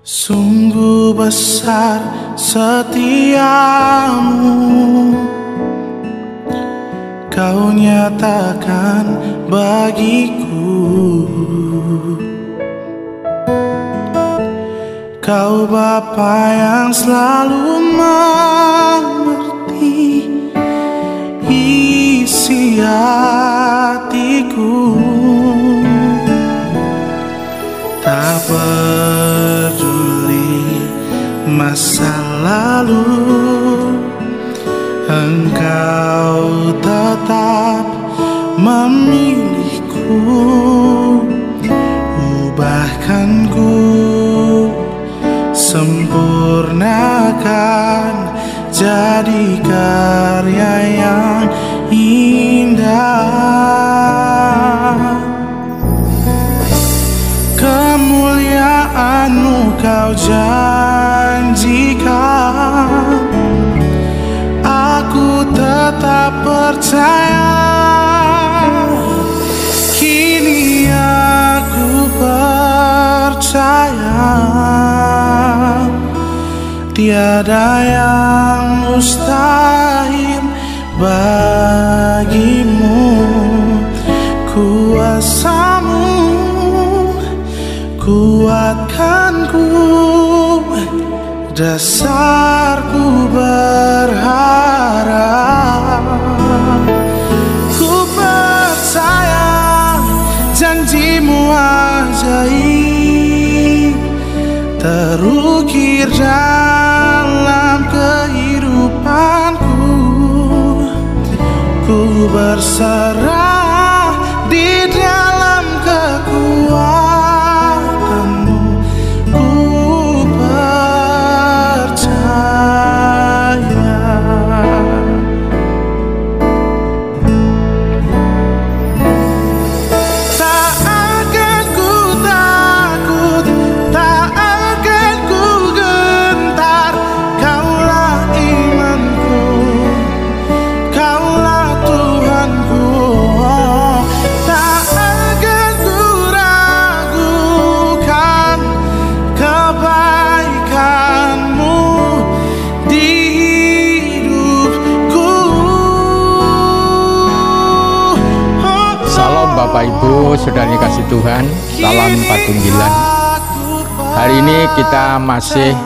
Sungguh besar setiamu, kau nyatakan bagiku. Kau Bapa yang selalu mengerti isi hatiku. Tak peduli masa lalu, Engkau tetap memilihku. Ubahkanku, sempurnakan jadi karya yang indah. Kemuliaan-Mu Kau janjikan, aku tetap percaya. Kini aku percaya, tiada yang mustahil bagimu. Kuasa-Mu kuatkanku, dasarku berharap. Ku percaya janji-Mu ajaib terukir dalam kehidupanku. Ku berserah di dalam kekuatan-Mu. Ku percaya. Tak akan ku takut, tak akan ku gentar. Kaulah imanku, Kaulah Tuhanku. Tak akan ku ragukan kebaikan-Mu di hidupku. Salam Bapak Ibu, saudari kasih Tuhan, salam patunggilan. Hari ini kita masih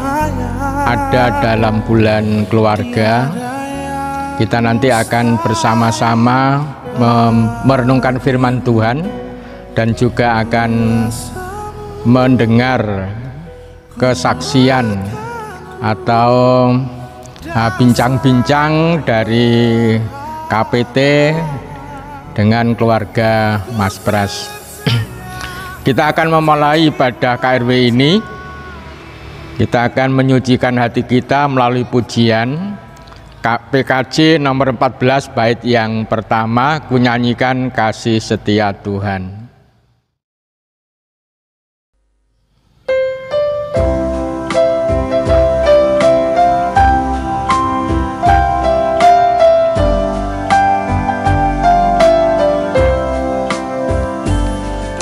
ada dalam bulan keluarga. Kita nanti akan bersama-sama merenungkan firman Tuhan dan juga akan mendengar kesaksian atau bincang-bincang dari KPT dengan keluarga Mas Pras. Kita akan memulai ibadah KRW ini. Kita akan menyucikan hati kita melalui pujian PKJ nomor 14 bait yang pertama, ku nyanyikan kasih setia Tuhan.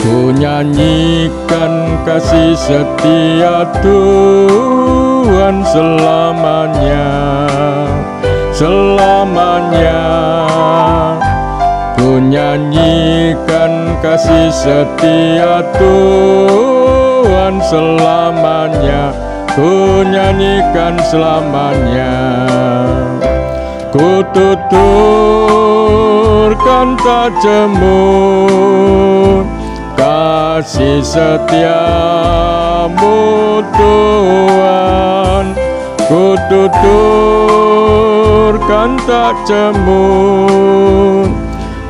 Ku nyanyikan kasih setia Tuhan selamanya, selamanya. Ku nyanyikan kasih setia Tuhan selamanya, ku nyanyikan selamanya. Ku tuturkan tak jemu kasih setiamu Tuhan. Ku tuturkan tak jemu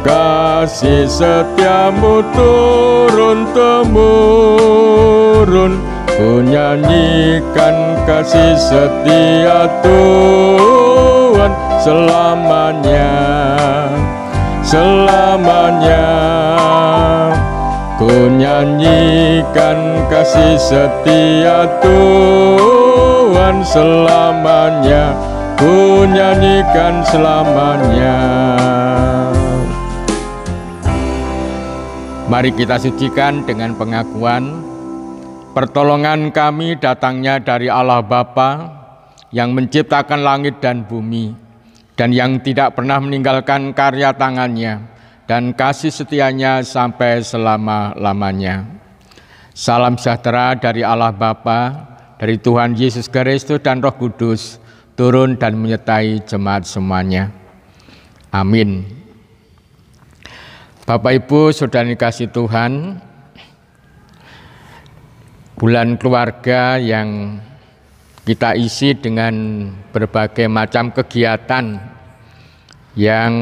kasih setiamu turun-temurun. Ku nyanyikan kasih setia Tuhan selamanya, selamanya. Ku nyanyikan kasih setia Tuhan selamanya, ku nyanyikan selamanya. Mari kita sucikan dengan pengakuan Pertolongan kami datangnya dari Allah Bapa yang menciptakan langit dan bumi dan yang tidak pernah meninggalkan karya tangannya dan kasih setianya sampai selama-lamanya. Salam sejahtera dari Allah Bapa, dari Tuhan Yesus Kristus dan Roh Kudus, turun dan menyertai jemaat semuanya. Amin. Bapak Ibu, saudara dikasih Tuhan, bulan keluarga yang kita isi dengan berbagai macam kegiatan yang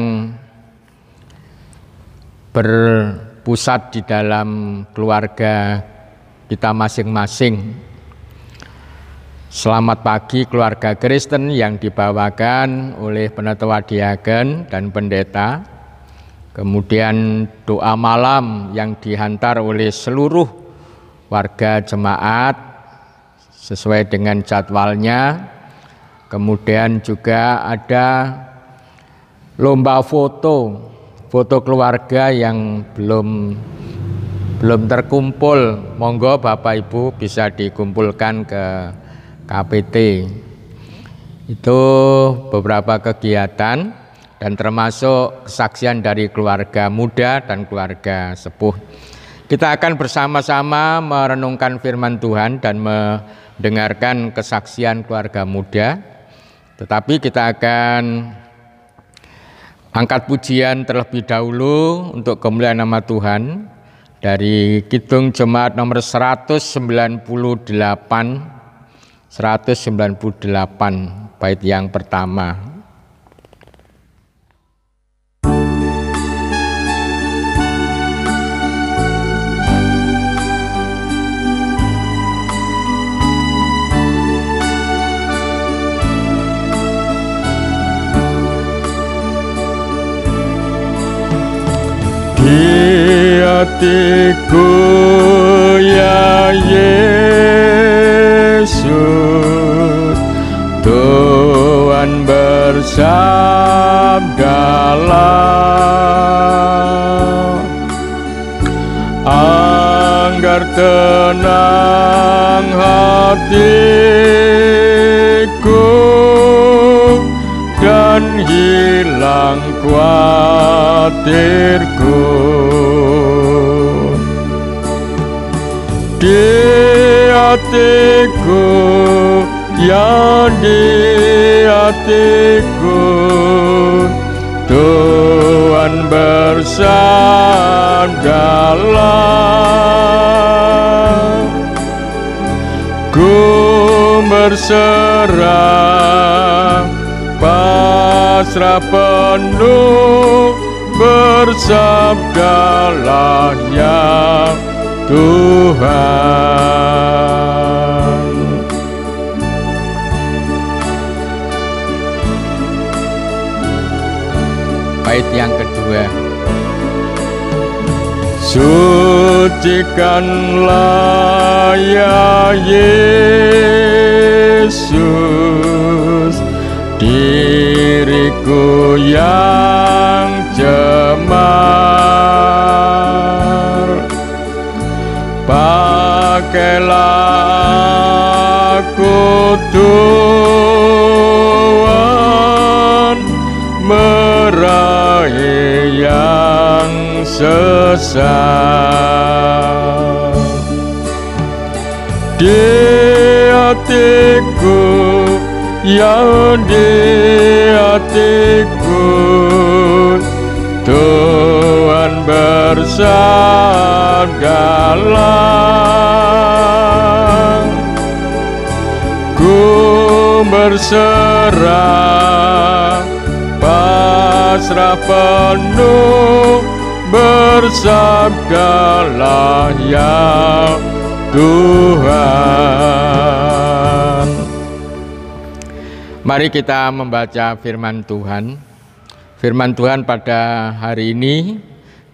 berpusat di dalam keluarga kita masing-masing. Selamat pagi keluarga Kristen yang dibawakan oleh Penatua Diaken dan Pendeta. Kemudian doa malam yang dihantar oleh seluruh warga jemaat sesuai dengan jadwalnya. Kemudian juga ada lomba foto keluarga yang belum terkumpul. Monggo Bapak Ibu bisa dikumpulkan ke KPT. Itu beberapa kegiatan dan termasuk kesaksian dari keluarga muda dan keluarga sepuh. Kita akan bersama-sama merenungkan firman Tuhan dan mendengarkan kesaksian keluarga muda. Tetapi kita akan angkat pujian terlebih dahulu untuk kemuliaan nama Tuhan dari Kidung Jemaat nomor 198 bait yang pertama. Di hatiku ya Yesus, Tuhan bersabdalah, agar tenang hatiku dan hilang khawatirku. Di hatiku, ya di hatiku, Tuhan bersabdalah, ku berserah, pasrah penuh, bersabdalah ya Tuhan. Bait yang kedua. Sucikanlah ya Yesus diriku yang cemar, pakailah aku Tuhan, meraih yang sesat. Di hatiku, ya di hatiku, Tuhan bersabdalah, ku berserah, pasrah penuh, bersabdalah ya Tuhan. Mari kita membaca firman Tuhan. Firman Tuhan pada hari ini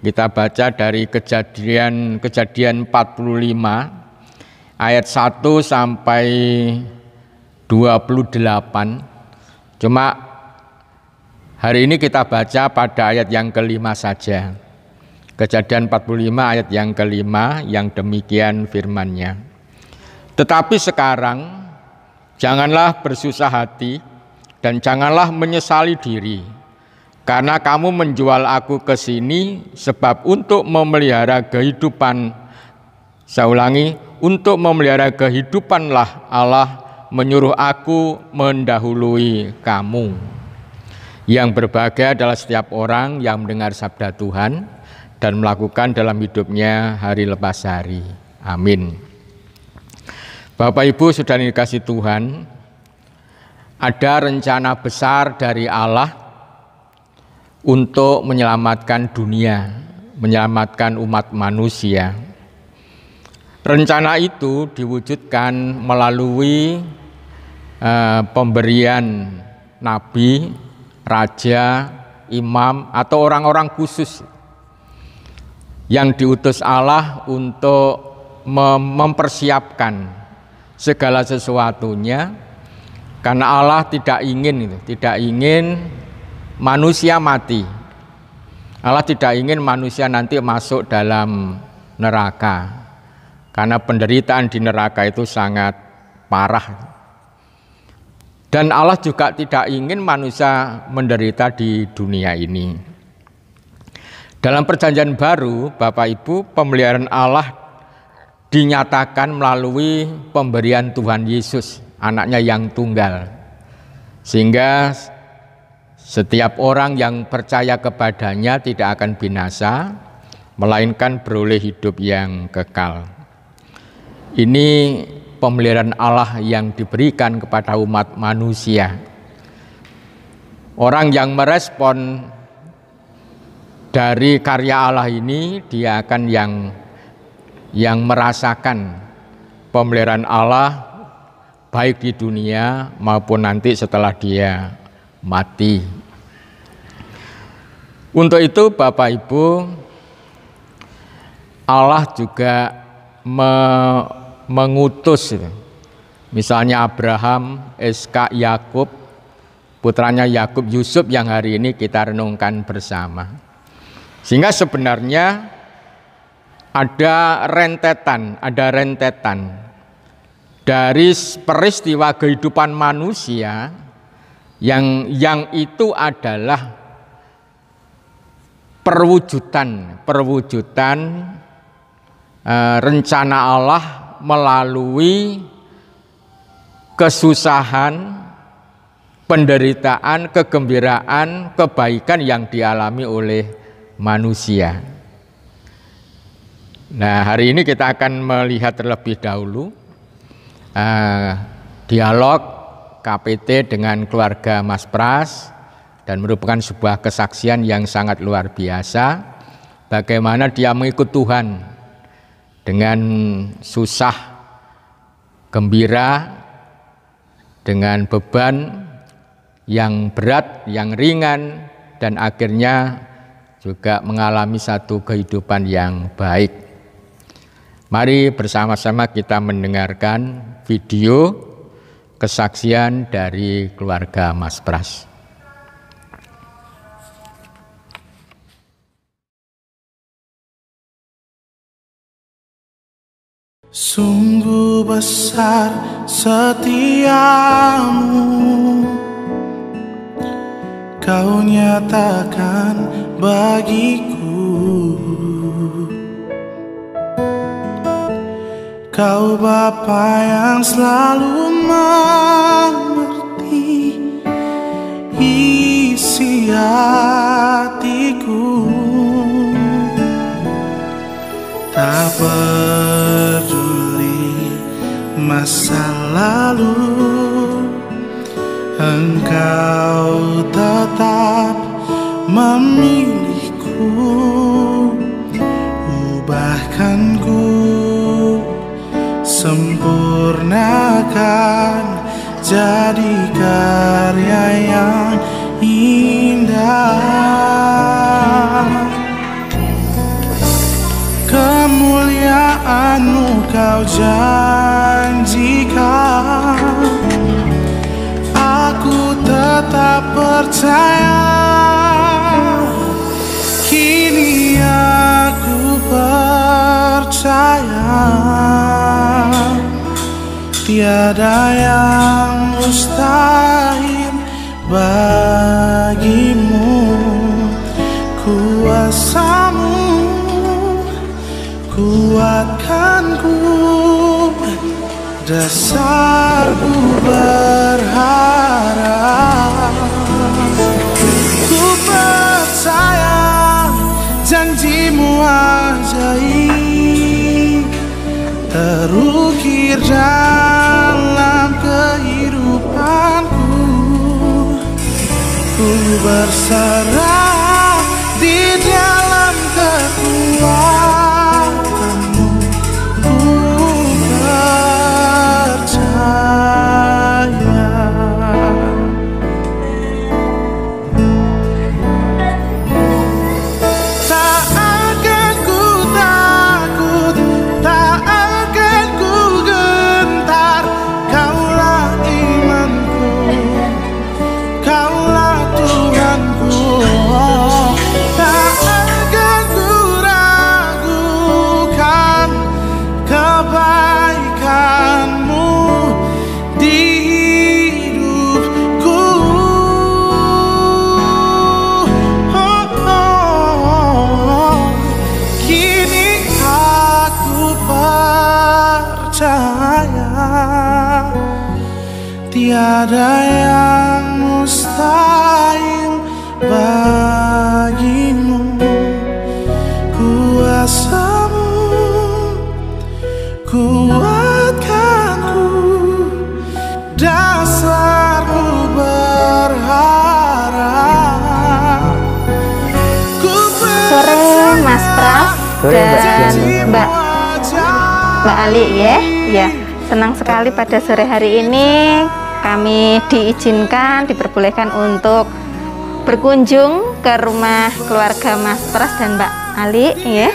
kita baca dari Kejadian 45 ayat 1 sampai 28. Cuma hari ini kita baca pada ayat yang kelima saja. Kejadian 45 ayat yang kelima yang demikian firman-Nya. Tetapi sekarang janganlah bersusah hati dan janganlah menyesali diri, karena kamu menjual aku ke sini sebab untuk memelihara kehidupan. Saya ulangi, untuk memelihara kehidupanlah Allah menyuruh aku mendahului kamu. Yang berbahagia adalah setiap orang yang mendengar sabda Tuhan dan melakukan dalam hidupnya hari lepas hari. Amin. Bapak Ibu saudara yang dikasihi Tuhan, ada rencana besar dari Allah untuk menyelamatkan dunia, menyelamatkan umat manusia. Rencana itu diwujudkan melalui pemberian nabi, raja, imam, atau orang-orang khusus yang diutus Allah untuk mempersiapkan segala sesuatunya, karena Allah tidak ingin manusia mati. Allah tidak ingin manusia nanti masuk dalam neraka, karena penderitaan di neraka itu sangat parah. Dan Allah juga tidak ingin manusia menderita di dunia ini. Dalam perjanjian baru, Bapak Ibu, pemeliharaan Allah dinyatakan melalui pemberian Tuhan Yesus, anaknya yang tunggal. Sehingga setiap orang yang percaya kepadanya tidak akan binasa, melainkan beroleh hidup yang kekal. Ini pemeliharaan Allah yang diberikan kepada umat manusia. Orang yang merespon dari karya Allah ini, dia akan yang merasakan pemeliharaan Allah baik di dunia maupun nanti setelah dia mati. Untuk itu Bapak Ibu, Allah juga mengutus misalnya Abraham, Ishak, Yakub, putranya Yakub, Yusuf yang hari ini kita renungkan bersama. Sehingga sebenarnya ada rentetan dari peristiwa kehidupan manusia yang itu adalah perwujudan rencana Allah melalui kesusahan, penderitaan, kegembiraan, kebaikan yang dialami oleh manusia. Nah, hari ini kita akan melihat terlebih dahulu dialog KPT dengan keluarga Mas Pras, dan merupakan sebuah kesaksian yang sangat luar biasa bagaimana dia mengikut Tuhan dengan susah, gembira, dengan beban yang berat, yang ringan, dan akhirnya juga mengalami satu kehidupan yang baik. Mari bersama-sama kita mendengarkan video kesaksian dari keluarga Mas Pras. Sungguh besar setiamu, Kau nyatakan bagiku. Kau Bapa yang selalu mengerti isi hatiku. Tak peduli masa lalu, Engkau tetap memilihku. Ubahkan ku, sempurnakan jadi karya yang indah. Kemuliaan-Mu Kau janjikan, aku tetap percaya. Kini aku percaya tiada yang mustahil bagimu. Kuasamu kuatkanku, dasarku berharap. Ku percaya janjimu ajaib, terukir dalam kehidupanku. Ku berserah di dalam kekuatanmu. Ku percaya. Tak akan ku takut, tak akan ku gentar. Kaulah imanku, Kaulah Tuhanku. Tak akan ku ragukan kebaikanmu di hidupku. Kini aku percaya tiada yang mustahil bagimu. Kuasamu kuatkanku, dasarku berharap. Ku Sore Mas Pras dan Mbak Ali ya. Senang sekali pada sore hari ini kami diizinkan, diperbolehkan untuk berkunjung ke rumah keluarga Mas Pras dan Mbak Ali ya.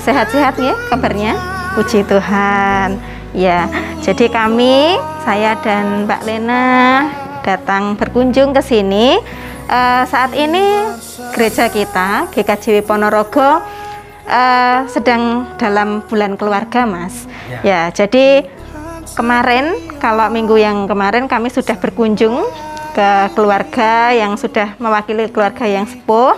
Sehat-sehat ya kabarnya, puji Tuhan ya. Jadi saya dan Mbak Lena datang berkunjung ke sini. Saat ini gereja kita GKJW Ponorogo sedang dalam bulan keluarga, Mas ya. Jadi kemarin, kalau minggu yang kemarin kami sudah berkunjung ke keluarga yang sudah mewakili keluarga yang sepuh.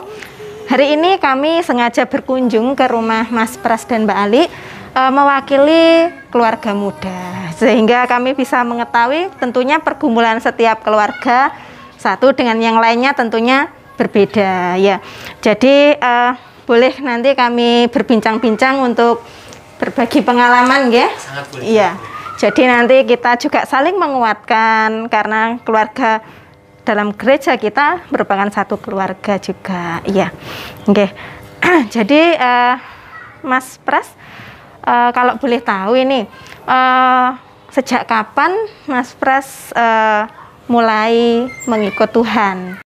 Hari ini kami sengaja berkunjung ke rumah Mas Pras dan Mbak Ali mewakili keluarga muda, sehingga kami bisa mengetahui tentunya pergumulan setiap keluarga satu dengan yang lainnya tentunya berbeda ya. Jadi boleh nanti kami berbincang-bincang untuk berbagi pengalaman ya. Iya. Jadi nanti kita juga saling menguatkan, karena keluarga dalam gereja kita merupakan satu keluarga juga. Iya. Oke. Jadi Mas Pras, kalau boleh tahu ini sejak kapan Mas Pras mulai mengikut Tuhan?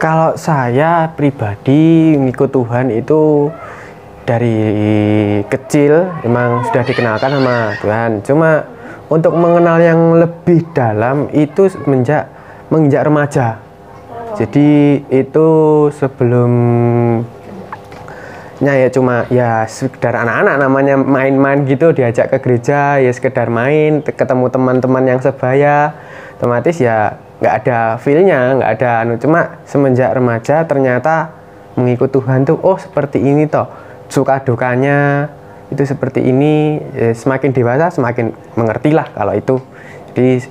Kalau saya pribadi mengikut Tuhan itu dari kecil memang sudah dikenalkan sama Tuhan. Cuma untuk mengenal yang lebih dalam itu menginjak remaja. Jadi itu sebelumnya ya cuma ya sekedar anak-anak namanya main-main gitu, diajak ke gereja ya sekedar main, ketemu teman-teman yang sebaya, otomatis ya nggak ada feel-nya, nggak ada cuma semenjak remaja ternyata mengikut Tuhan tuh oh seperti ini toh, suka dukanya itu seperti ini. Ya, semakin dewasa semakin mengertilah kalau itu. Jadi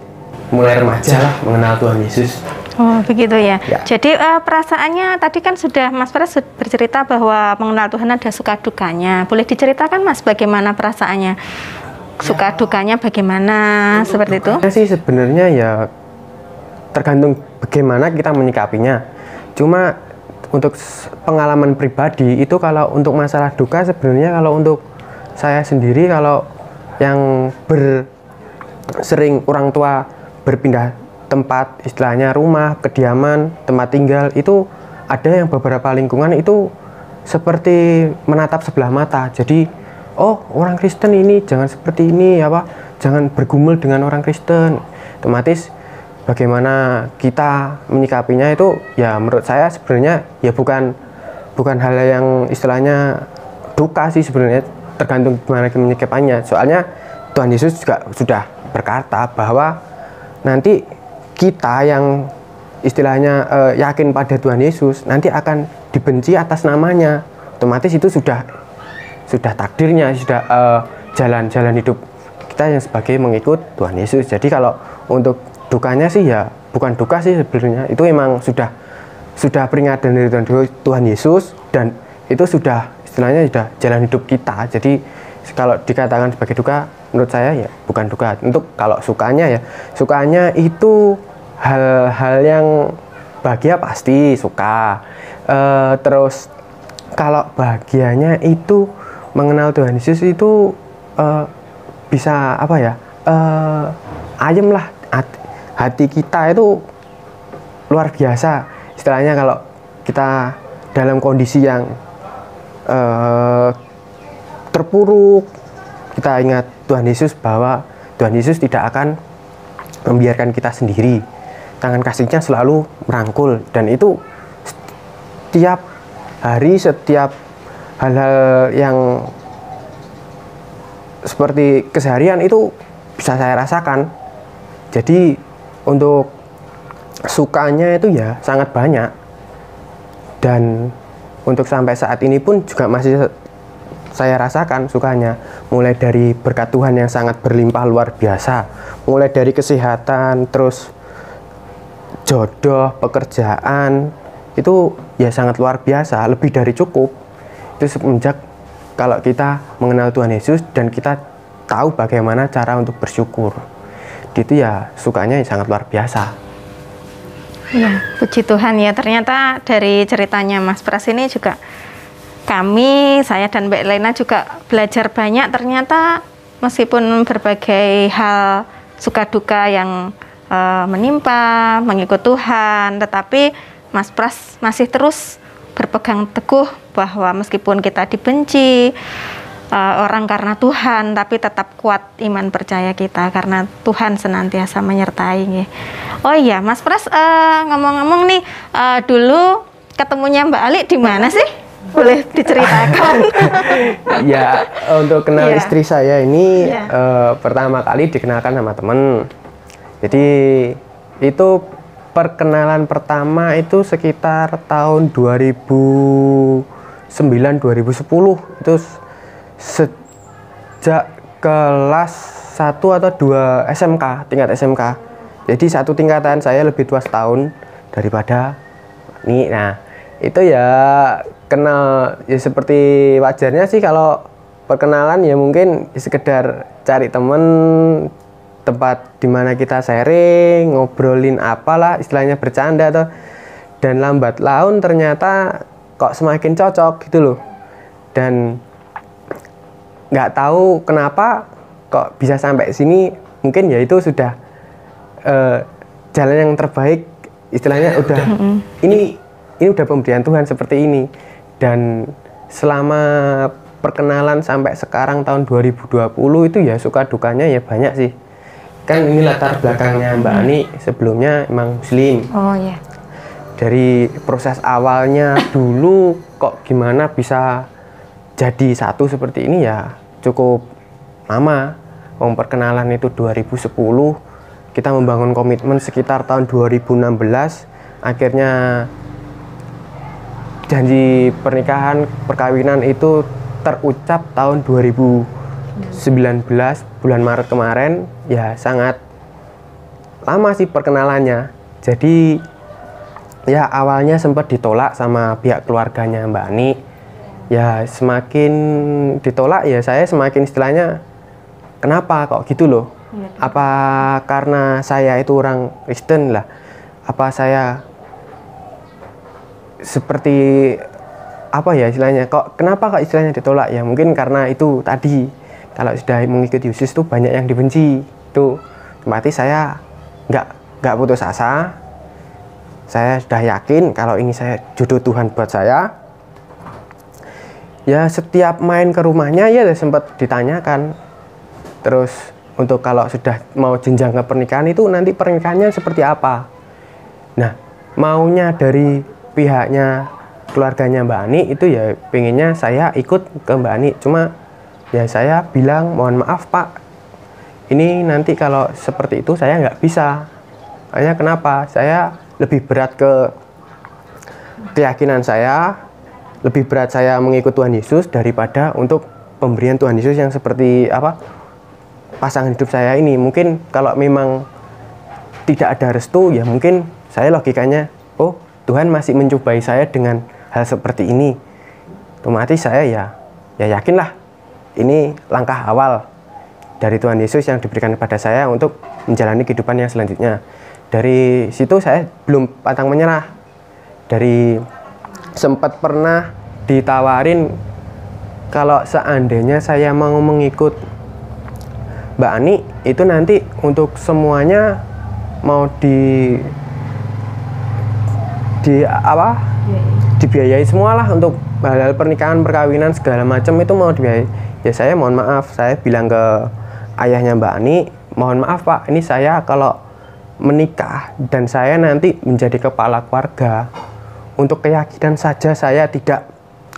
mulai remaja lah mengenal Tuhan Yesus. Oh begitu ya. Jadi perasaannya tadi kan sudah Mas Pras bercerita bahwa mengenal Tuhan ada suka dukanya. Boleh diceritakan Mas bagaimana perasaannya? Suka dukanya bagaimana seperti itu? Sih sebenarnya ya tergantung bagaimana kita menyikapinya. Cuma untuk pengalaman pribadi itu kalau untuk masalah duka sebenarnya kalau untuk saya sendiri, kalau yang sering orang tua berpindah tempat, istilahnya rumah, kediaman, tempat tinggal, itu ada yang beberapa lingkungan itu seperti menatap sebelah mata. Jadi oh orang Kristen ini jangan seperti ini apa, jangan bergumul dengan orang Kristen. Otomatis bagaimana kita menyikapinya itu ya menurut saya sebenarnya ya bukan hal yang istilahnya duka sih sebenarnya, tergantung gimana kita menyikapinya. Soalnya Tuhan Yesus juga sudah berkata bahwa nanti kita yang istilahnya yakin pada Tuhan Yesus nanti akan dibenci atas namanya. Otomatis itu sudah takdirnya, sudah jalan hidup kita yang sebagai mengikut Tuhan Yesus. Jadi kalau untuk dukanya sih ya bukan duka sih sebenarnya, itu memang sudah peringatan dari Tuhan Yesus, dan itu sudah istilahnya sudah jalan hidup kita. Jadi kalau dikatakan sebagai duka, menurut saya ya bukan duka. Untuk kalau sukanya itu hal-hal yang bahagia pasti suka. Terus kalau bahagianya itu mengenal Tuhan Yesus itu bisa apa ya, ayem lah, hati kita itu luar biasa. Istilahnya kalau kita dalam kondisi yang terpuruk, kita ingat Tuhan Yesus, bahwa Tuhan Yesus tidak akan membiarkan kita sendiri. Tangan kasih-Nya selalu merangkul, dan itu setiap hari, setiap hal-hal yang seperti keseharian itu bisa saya rasakan. Jadi untuk sukanya itu ya sangat banyak, dan untuk sampai saat ini pun juga masih saya rasakan sukanya. Mulai dari berkat Tuhan yang sangat berlimpah luar biasa, mulai dari kesehatan, terus jodoh, pekerjaan, itu ya sangat luar biasa, lebih dari cukup. Itu semenjak kalau kita mengenal Tuhan Yesus dan kita tahu bagaimana cara untuk bersyukur, itu ya sukanya sangat luar biasa. Ya, puji Tuhan ya, ternyata dari ceritanya Mas Pras ini juga saya dan Mbak Lena juga belajar banyak. Ternyata meskipun berbagai hal suka duka yang menimpa, mengikut Tuhan, tetapi Mas Pras masih terus berpegang teguh bahwa meskipun kita dibenci orang karena Tuhan, tapi tetap kuat iman percaya kita karena Tuhan senantiasa menyertai. Oh iya, Mas Pras, ngomong-ngomong nih, dulu ketemunya Mbak Ali di mana sih? Boleh diceritakan? Ya, untuk kenal istri saya ini pertama kali dikenalkan sama temen. Jadi itu perkenalan pertama itu sekitar tahun 2009-2010. Itu sejak kelas 1 atau 2 SMK, tingkat SMK. Jadi satu tingkatan, saya lebih tua setahun daripada ini. Nah, itu ya kenal ya seperti wajarnya sih. Kalau perkenalan ya mungkin sekedar cari temen, tempat dimana kita sharing, ngobrolin apalah, istilahnya bercanda tuh. Dan lambat laun ternyata kok semakin cocok gitu loh. Dan nggak tahu kenapa kok bisa sampai sini. Mungkin ya itu sudah jalan yang terbaik, istilahnya udah ini udah pemberian Tuhan seperti ini. Dan selama perkenalan sampai sekarang tahun 2020 itu ya suka dukanya ya banyak sih. Kan ini latar belakangnya Mbak Ani sebelumnya emang Muslim. Oh iya. Dari proses awalnya dulu kok gimana bisa jadi satu seperti ini ya cukup lama. Perkenalan itu 2010, kita membangun komitmen sekitar tahun 2016, akhirnya janji pernikahan, perkawinan itu terucap tahun 2019 bulan Maret kemarin. Ya sangat lama sih perkenalannya. Jadi ya awalnya sempat ditolak sama pihak keluarganya Mbak Ani. Ya semakin ditolak ya saya semakin istilahnya kenapa kok gitu loh. Apa karena saya itu orang Kristen lah, apa saya seperti apa ya istilahnya, kenapa kok istilahnya ditolak ya, mungkin karena itu tadi, kalau sudah mengikuti Yesus itu banyak yang dibenci. Itu berarti saya nggak putus asa. Saya sudah yakin kalau ini saya jodoh Tuhan buat saya. Ya setiap main ke rumahnya ya sempat ditanyakan. Terus untuk kalau sudah mau jenjang ke pernikahan itu nanti pernikahannya seperti apa. Nah maunya dari pihaknya keluarganya Mbak Ani itu ya pengennya saya ikut ke Mbak Ani. Cuma ya saya bilang mohon maaf Pak, ini nanti kalau seperti itu saya nggak bisa. Hanya kenapa? Saya lebih berat ke keyakinan saya, lebih berat saya mengikut Tuhan Yesus daripada untuk pemberian Tuhan Yesus yang seperti apa pasangan hidup saya ini. Mungkin kalau memang tidak ada restu, ya mungkin saya logikanya, oh Tuhan masih mencobai saya dengan hal seperti ini. Otomatis saya ya yakinlah ini langkah awal dari Tuhan Yesus yang diberikan kepada saya untuk menjalani kehidupan yang selanjutnya. Dari situ saya belum pantang menyerah. Dari sempat pernah ditawarin kalau seandainya saya mau mengikut Mbak Ani, itu nanti untuk semuanya mau dibiayai semualah, untuk hal-hal pernikahan, perkawinan segala macam itu mau dibiayai. Ya saya mohon maaf, saya bilang ke ayahnya Mbak Ani, mohon maaf Pak, ini saya kalau menikah dan saya nanti menjadi kepala keluarga, untuk keyakinan saja saya tidak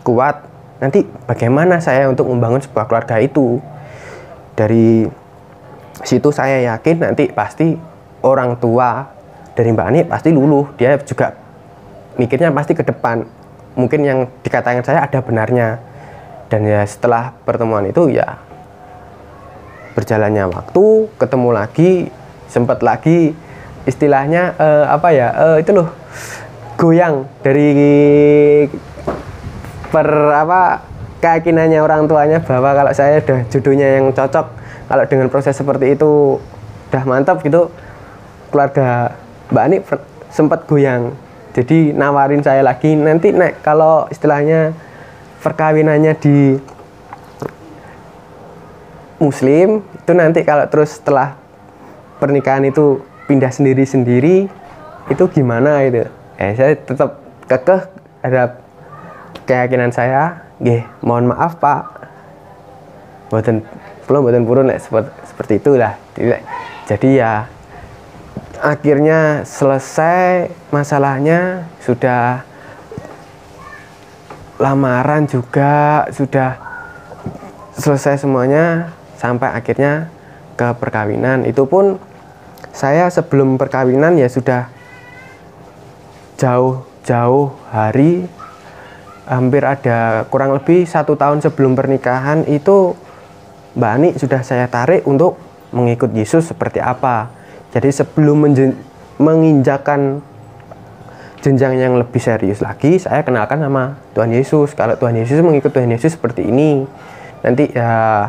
kuat, nanti bagaimana saya untuk membangun sebuah keluarga itu. Dari situ saya yakin nanti pasti orang tua dari Mbak Ani pasti luluh, dia juga mikirnya pasti ke depan, mungkin yang dikatakan saya ada benarnya. Dan ya setelah pertemuan itu ya berjalannya waktu, ketemu lagi, sempat lagi istilahnya itu loh, goyang dari keyakinannya orang tuanya bahwa kalau saya udah jodohnya yang cocok, kalau dengan proses seperti itu udah mantap gitu, keluarga Mbak Ani sempat goyang. Jadi nawarin saya lagi, nanti kalau istilahnya perkawinannya di Muslim itu nanti kalau terus setelah pernikahan itu pindah sendiri-sendiri itu gimana itu. Saya tetap kekeh terhadap keyakinan saya. Nggih, mohon maaf Pak, mboten purun seperti itulah. Jadi ya akhirnya selesai masalahnya, sudah lamaran juga sudah selesai semuanya, sampai akhirnya ke perkawinan. Itu pun saya sebelum perkawinan ya sudah jauh-jauh hari, hampir ada kurang lebih 1 tahun sebelum pernikahan itu Mbak Ani sudah saya tarik untuk mengikut Yesus seperti apa. Jadi sebelum menginjakan jenjang yang lebih serius lagi, saya kenalkan sama Tuhan Yesus. Kalau Tuhan Yesus, mengikut Tuhan Yesus seperti ini. Nanti ya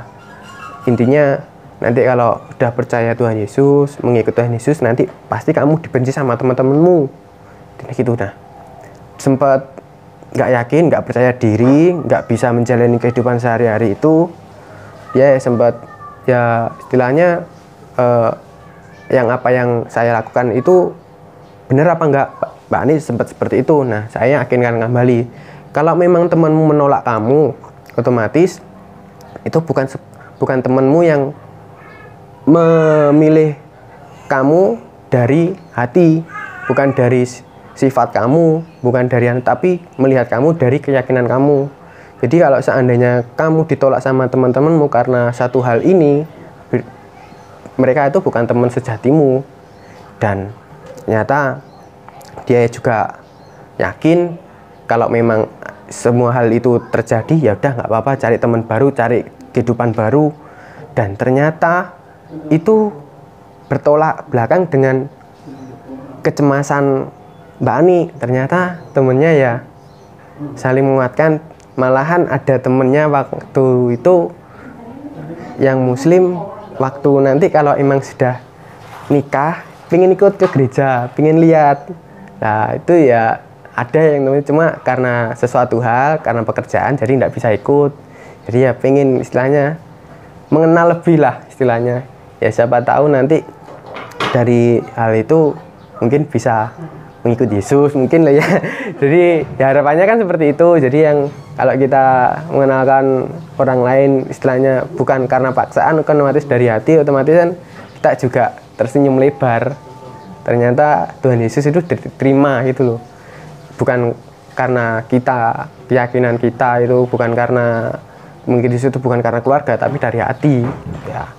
intinya nanti kalau udah percaya Tuhan Yesus, mengikut Tuhan Yesus, nanti pasti kamu dibenci sama teman-temanmu. Gitu. Nah, sempat nggak yakin, nggak percaya diri, nggak bisa menjalani kehidupan sehari-hari itu. Ya sempat ya istilahnya yang saya lakukan itu benar apa enggak. Mbak Ani sempat seperti itu. Nah, saya yakinkan kembali, kalau memang temanmu menolak kamu, otomatis itu bukan temanmu yang memilih kamu dari hati, bukan dari sifat kamu, bukan dari tapi melihat kamu dari keyakinan kamu. Jadi kalau seandainya kamu ditolak sama teman-temanmu karena satu hal ini, mereka itu bukan teman sejatimu. Dan ternyata dia juga yakin kalau memang semua hal itu terjadi, ya udah nggak apa-apa, cari teman baru, cari kehidupan baru. Dan ternyata itu bertolak belakang dengan kecemasan Mbak Ani. Ternyata temennya ya saling menguatkan, malahan ada temennya waktu itu yang Muslim, waktu nanti kalau emang sudah nikah pengen ikut ke gereja, pengen lihat. Nah itu ya ada yang namanya, cuma karena sesuatu hal, karena pekerjaan jadi nggak bisa ikut. Jadi ya pengen istilahnya mengenal lebih lah istilahnya. Ya siapa tahu nanti dari hal itu mungkin bisa mengikut Yesus mungkin lah ya. Jadi ya harapannya kan seperti itu. Jadi yang kalau kita mengenalkan orang lain istilahnya bukan karena paksaan, kan otomatis dari hati, otomatis kan kita juga tersenyum lebar. Ternyata Tuhan Yesus itu diterima gitu loh. Bukan karena kita, keyakinan kita itu bukan karena mungkin Yesus itu bukan karena keluarga, tapi dari hati ya.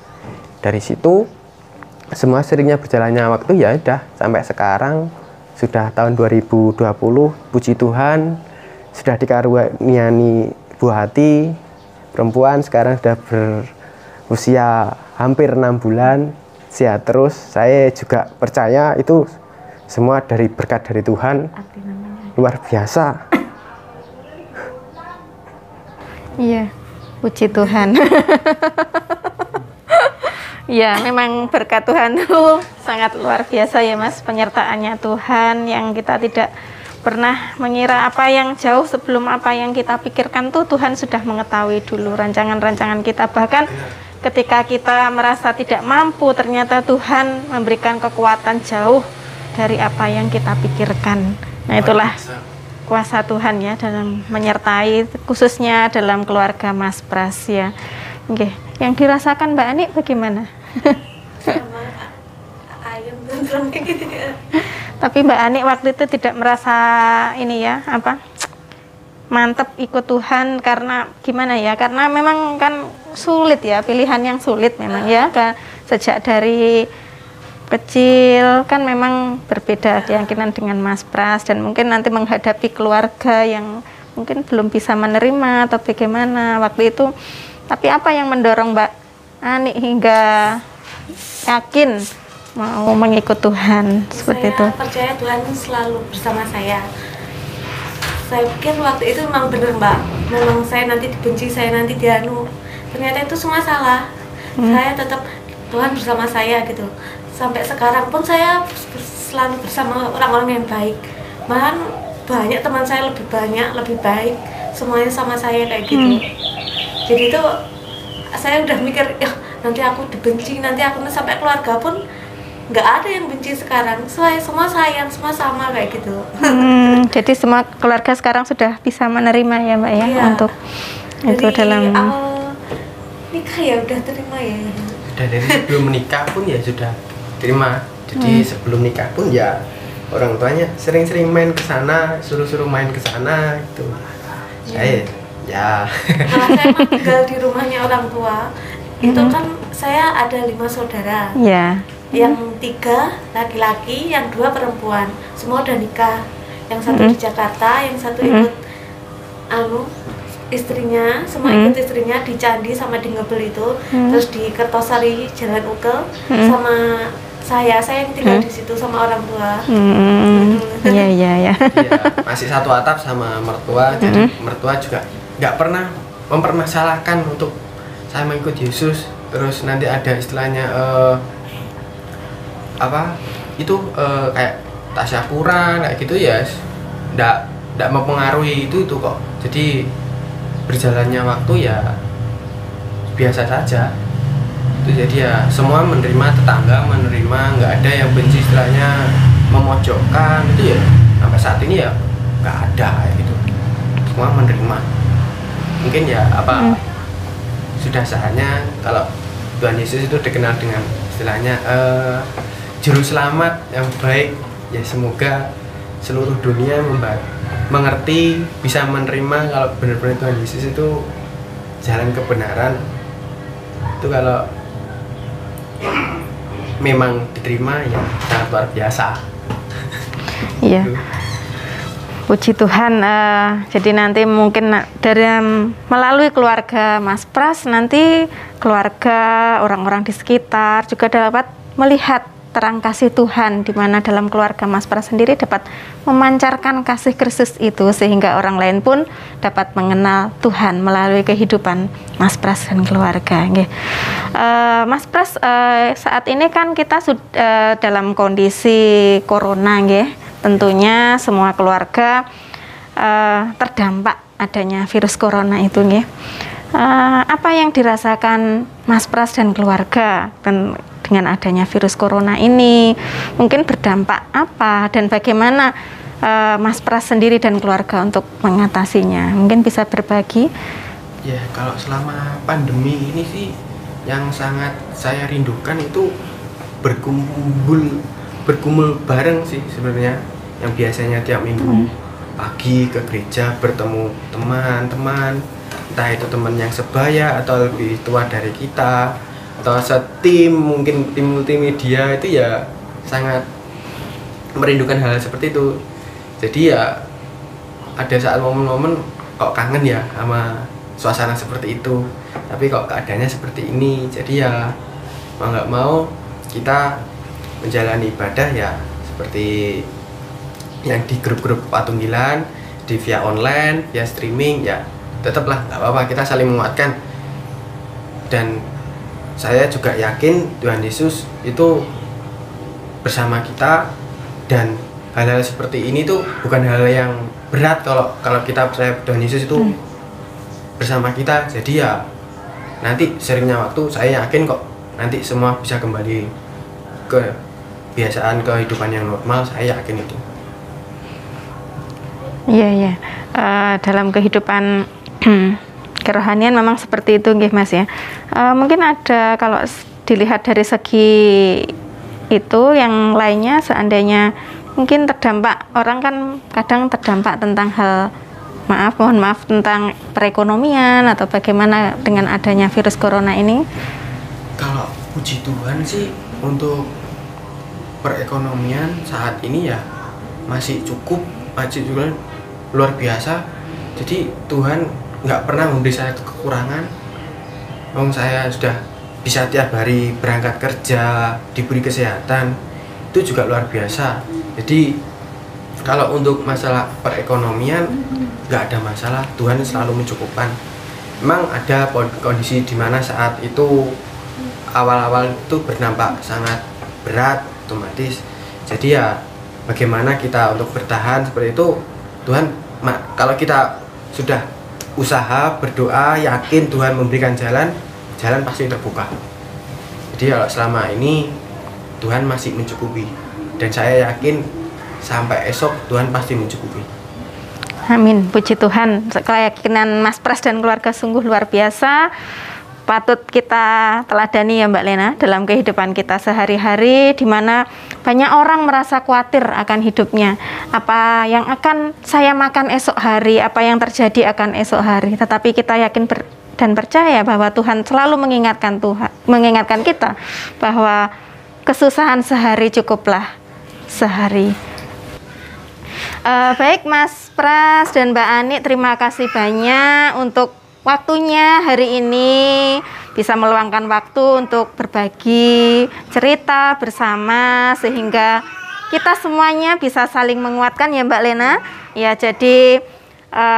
dari situ semua seringnya berjalannya waktu ya udah sampai sekarang sudah tahun 2020, puji Tuhan sudah dikaruniai buah hati perempuan, sekarang sudah berusia hampir 6 bulan, sehat terus. Saya juga percaya itu semua dari berkat dari Tuhan, luar biasa. Iya, puji Tuhan. Ya, memang berkat Tuhan tuh sangat luar biasa ya Mas, penyertaannya Tuhan yang kita tidak pernah mengira apa yang jauh sebelum apa yang kita pikirkan tuh Tuhan sudah mengetahui dulu rancangan-rancangan kita. Bahkan ketika kita merasa tidak mampu, ternyata Tuhan memberikan kekuatan jauh dari apa yang kita pikirkan. Nah, itulah kuasa Tuhan ya dalam menyertai, khususnya dalam keluarga Mas Pras ya. Oke, yang dirasakan Mbak Ani bagaimana? Sama ayam tentrem gitu ya. Tapi Mbak Ani waktu itu tidak merasa ini ya, apa? Mantep ikut Tuhan karena gimana ya? Karena memang kan sulit ya, pilihan yang sulit memang ya. Sejak dari kecil kan memang berbeda keyakinan dengan Mas Pras, dan mungkin nanti menghadapi keluarga yang mungkin belum bisa menerima atau bagaimana waktu itu. Tapi apa yang mendorong Mbak Ani hingga yakin mau mengikut Tuhan seperti itu? Saya percaya Tuhan selalu bersama saya. Saya pikir waktu itu memang benar Mbak, memang saya nanti dibenci, saya nanti dianu. Ternyata itu semua salah. Saya tetap Tuhan bersama saya gitu. Sampai sekarang pun saya selalu bersama orang-orang yang baik. Bahkan banyak teman saya lebih banyak, lebih baik, semuanya sama saya kayak gitu. Jadi itu saya udah mikir, ya nanti aku dibenci, nanti aku sampai keluarga pun nggak ada yang benci sekarang. Semua sayang, semua sama kayak gitu. Jadi semua keluarga sekarang sudah bisa menerima ya Mbak ya, Iya. untuk itu Dari dalam awal nikah ya udah terima ya. Dan dari sebelum menikah pun ya sudah terima. Jadi sebelum nikah pun ya orang tuanya sering-sering main ke sana, suruh-suruh main ke sana gitu. Saya ya Kalau saya emang tinggal di rumahnya orang tua, itu kan saya ada 5 saudara. ya. Yang 3 laki-laki, yang 2 perempuan. Semua udah nikah. Yang 1 di Jakarta, yang 1 ikut istrinya, semua ikut istrinya di Candi sama di Ngebel itu. Terus di Kertosari Jalan Ukel sama saya yang tinggal di situ sama orang tua. Iya. ya masih satu atap sama mertua. Jadi mertua juga nggak pernah mempermasalahkan untuk saya mengikut Yesus. Terus nanti ada istilahnya kayak tasyakuran kayak gitu ya, nggak mempengaruhi itu kok. Jadi berjalannya waktu ya biasa saja. Itu jadi ya semua menerima, tetangga menerima, nggak ada yang benci, istilahnya memojokkan itu ya. Sampai saat ini ya nggak ada kayak gitu. Semua menerima. Mungkin ya sudah saatnya kalau Tuhan Yesus itu dikenal dengan istilahnya juru selamat yang baik ya. Semoga seluruh dunia mengerti, bisa menerima kalau benar-benar Tuhan Yesus itu jalan kebenaran. Itu kalau memang diterima ya sangat luar biasa. Iya. Puji Tuhan. Jadi nanti mungkin dari melalui keluarga Mas Pras, nanti keluarga, orang-orang di sekitar juga dapat melihat terang kasih Tuhan, di mana dalam keluarga Mas Pras sendiri dapat memancarkan kasih Kristus itu, sehingga orang lain pun dapat mengenal Tuhan melalui kehidupan Mas Pras dan keluarga. Mas Pras, saat ini kan kita sudah dalam kondisi corona, tentunya semua keluarga terdampak adanya virus corona itu. Apa yang dirasakan Mas Pras dan keluarga dengan adanya virus corona ini? Mungkin berdampak apa dan bagaimana Mas Pras sendiri dan keluarga untuk mengatasinya? Mungkin bisa berbagi? Ya, kalau selama pandemi ini sih yang sangat saya rindukan itu berkumpul bareng sih sebenarnya. Yang biasanya tiap minggu pagi ke gereja bertemu teman-teman, entah itu teman yang sebaya atau lebih tua dari kita, atau setim, mungkin tim multimedia itu ya sangat merindukan hal seperti itu. Jadi ya ada saat momen-momen kok kangen ya sama suasana seperti itu, tapi kok keadaannya seperti ini. Jadi ya mau nggak mau kita menjalani ibadah ya seperti yang di grup-grup Patunggilan, di via online, via streaming, ya tetaplah nggak apa-apa, kita saling menguatkan. Dan saya juga yakin Tuhan Yesus itu bersama kita, dan hal-hal seperti ini tuh bukan hal yang berat kalau kita percaya Tuhan Yesus itu bersama kita. Jadi ya nanti seringnya waktu saya yakin kok nanti semua bisa kembali ke kebiasaan kehidupan yang normal, saya yakin itu. Iya. Dalam kehidupan kerohanian memang seperti itu nggih Mas ya. Mungkin ada, kalau dilihat dari segi itu, yang lainnya seandainya mungkin terdampak, orang kan kadang terdampak tentang hal mohon maaf tentang perekonomian atau bagaimana dengan adanya virus corona ini. Kalau puji Tuhan sih untuk perekonomian saat ini ya masih cukup, masih juga luar biasa. Jadi Tuhan nggak pernah memberi saya kekurangan. Saya sudah bisa tiap hari berangkat kerja, diberi kesehatan, itu juga luar biasa. Jadi kalau untuk masalah perekonomian nggak ada masalah, Tuhan selalu mencukupkan. Memang ada kondisi di mana saat itu awal-awal itu berdampak sangat berat, otomatis. Jadi ya bagaimana kita untuk bertahan seperti itu, Tuhan kalau kita sudah usaha, berdoa, yakin Tuhan memberikan jalan pasti terbuka. Jadi kalau selama ini Tuhan masih mencukupi, dan saya yakin sampai esok Tuhan pasti mencukupi. Amin, puji Tuhan. Keyakinan Mas Pras dan keluarga sungguh luar biasa, patut kita teladani ya Mbak Lena dalam kehidupan kita sehari-hari, di mana banyak orang merasa khawatir akan hidupnya, apa yang akan saya makan esok hari, apa yang terjadi akan esok hari. Tetapi kita yakin dan percaya bahwa Tuhan selalu mengingatkan kita bahwa kesusahan sehari cukuplah sehari. Baik Mas Pras dan Mbak Ani, terima kasih banyak untuk waktunya hari ini, bisa meluangkan waktu untuk berbagi cerita bersama sehingga kita semuanya bisa saling menguatkan ya Mbak Lena. Ya, jadi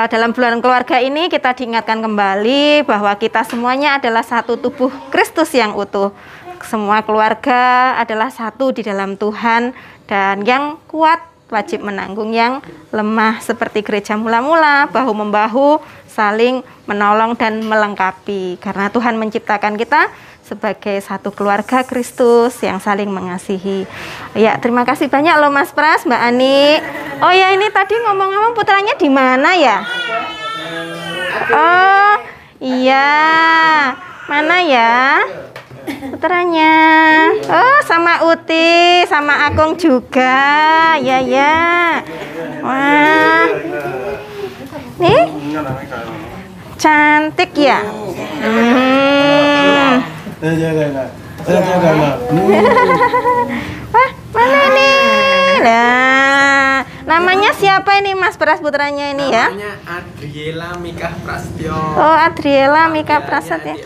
dalam bulan keluarga ini kita diingatkan kembali bahwa kita semuanya adalah satu tubuh Kristus yang utuh. Semua keluarga adalah satu di dalam Tuhan, dan yang kuat wajib menanggung yang lemah, seperti gereja mula-mula, bahu-membahu, saling menolong dan melengkapi, karena Tuhan menciptakan kita sebagai satu keluarga Kristus yang saling mengasihi. Ya, terima kasih banyak loh Mas Pras, Mbak Ani. Oh ya, ini tadi ngomong-ngomong putranya di mana ya? Oh iya, mana ya putranya? Oh, sama Uti, sama Akung juga. Ya. Wah, nih cantik ya. Wah, mana nih? Nah, namanya siapa ini Mas Pras putranya ini ya? Namanya Adriela Mika Prastyo. Oh, Adriela Mika Prastyo.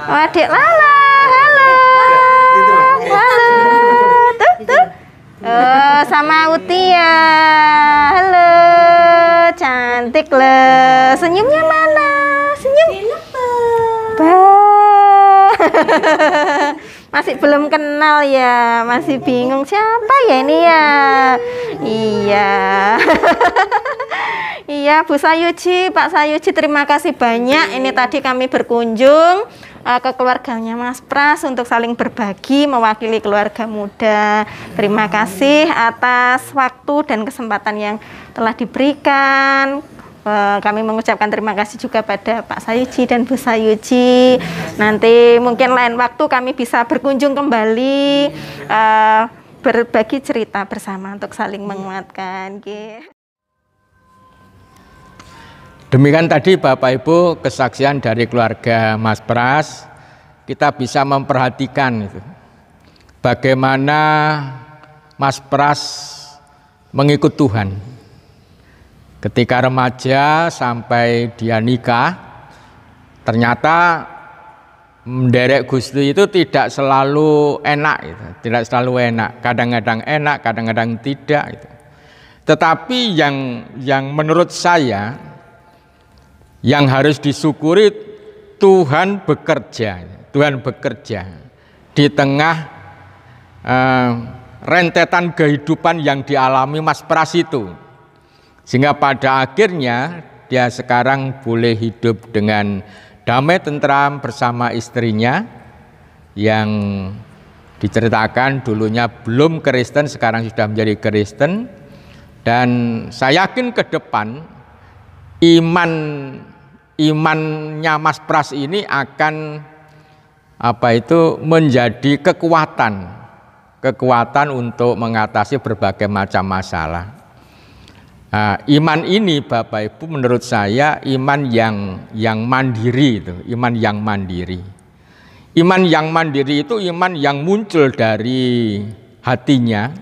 Oh, Adik Lala. Halo. Tuh. Sama Uti ya. Halo. Cantik loh. Senyumnya mana? Senyum. Masih belum kenal ya, masih bingung siapa ya ini ya. Iya. Iya, Bu Sayuji, Pak Sayuji, terima kasih banyak. Ini tadi kami berkunjung ke keluarganya Mas Pras untuk saling berbagi mewakili keluarga muda. Terima kasih atas waktu dan kesempatan yang telah diberikan. Kami mengucapkan terima kasih juga pada Pak Sayuji dan Bu Sayuji. Nanti mungkin lain waktu kami bisa berkunjung kembali, berbagi cerita bersama untuk saling menguatkan. Demikian tadi Bapak Ibu kesaksian dari keluarga Mas Pras. kita bisa memperhatikan itu, bagaimana Mas Pras mengikut Tuhan. Ketika remaja sampai dia nikah, ternyata menderek Gusti itu tidak selalu enak, gitu. Tidak selalu enak. Kadang-kadang enak, kadang-kadang tidak. Gitu. Tetapi yang menurut saya yang harus disyukuri, Tuhan bekerja. Tuhan bekerja di tengah rentetan kehidupan yang dialami Mas Pras itu, sehingga pada akhirnya dia sekarang boleh hidup dengan damai tentram bersama istrinya yang diceritakan dulunya belum Kristen, sekarang sudah menjadi Kristen. Dan saya yakin ke depan imannya Mas Pras ini akan menjadi kekuatan untuk mengatasi berbagai macam masalah. Iman ini Bapak Ibu menurut saya iman yang mandiri itu, iman yang mandiri. Iman yang mandiri itu iman yang muncul dari hatinya,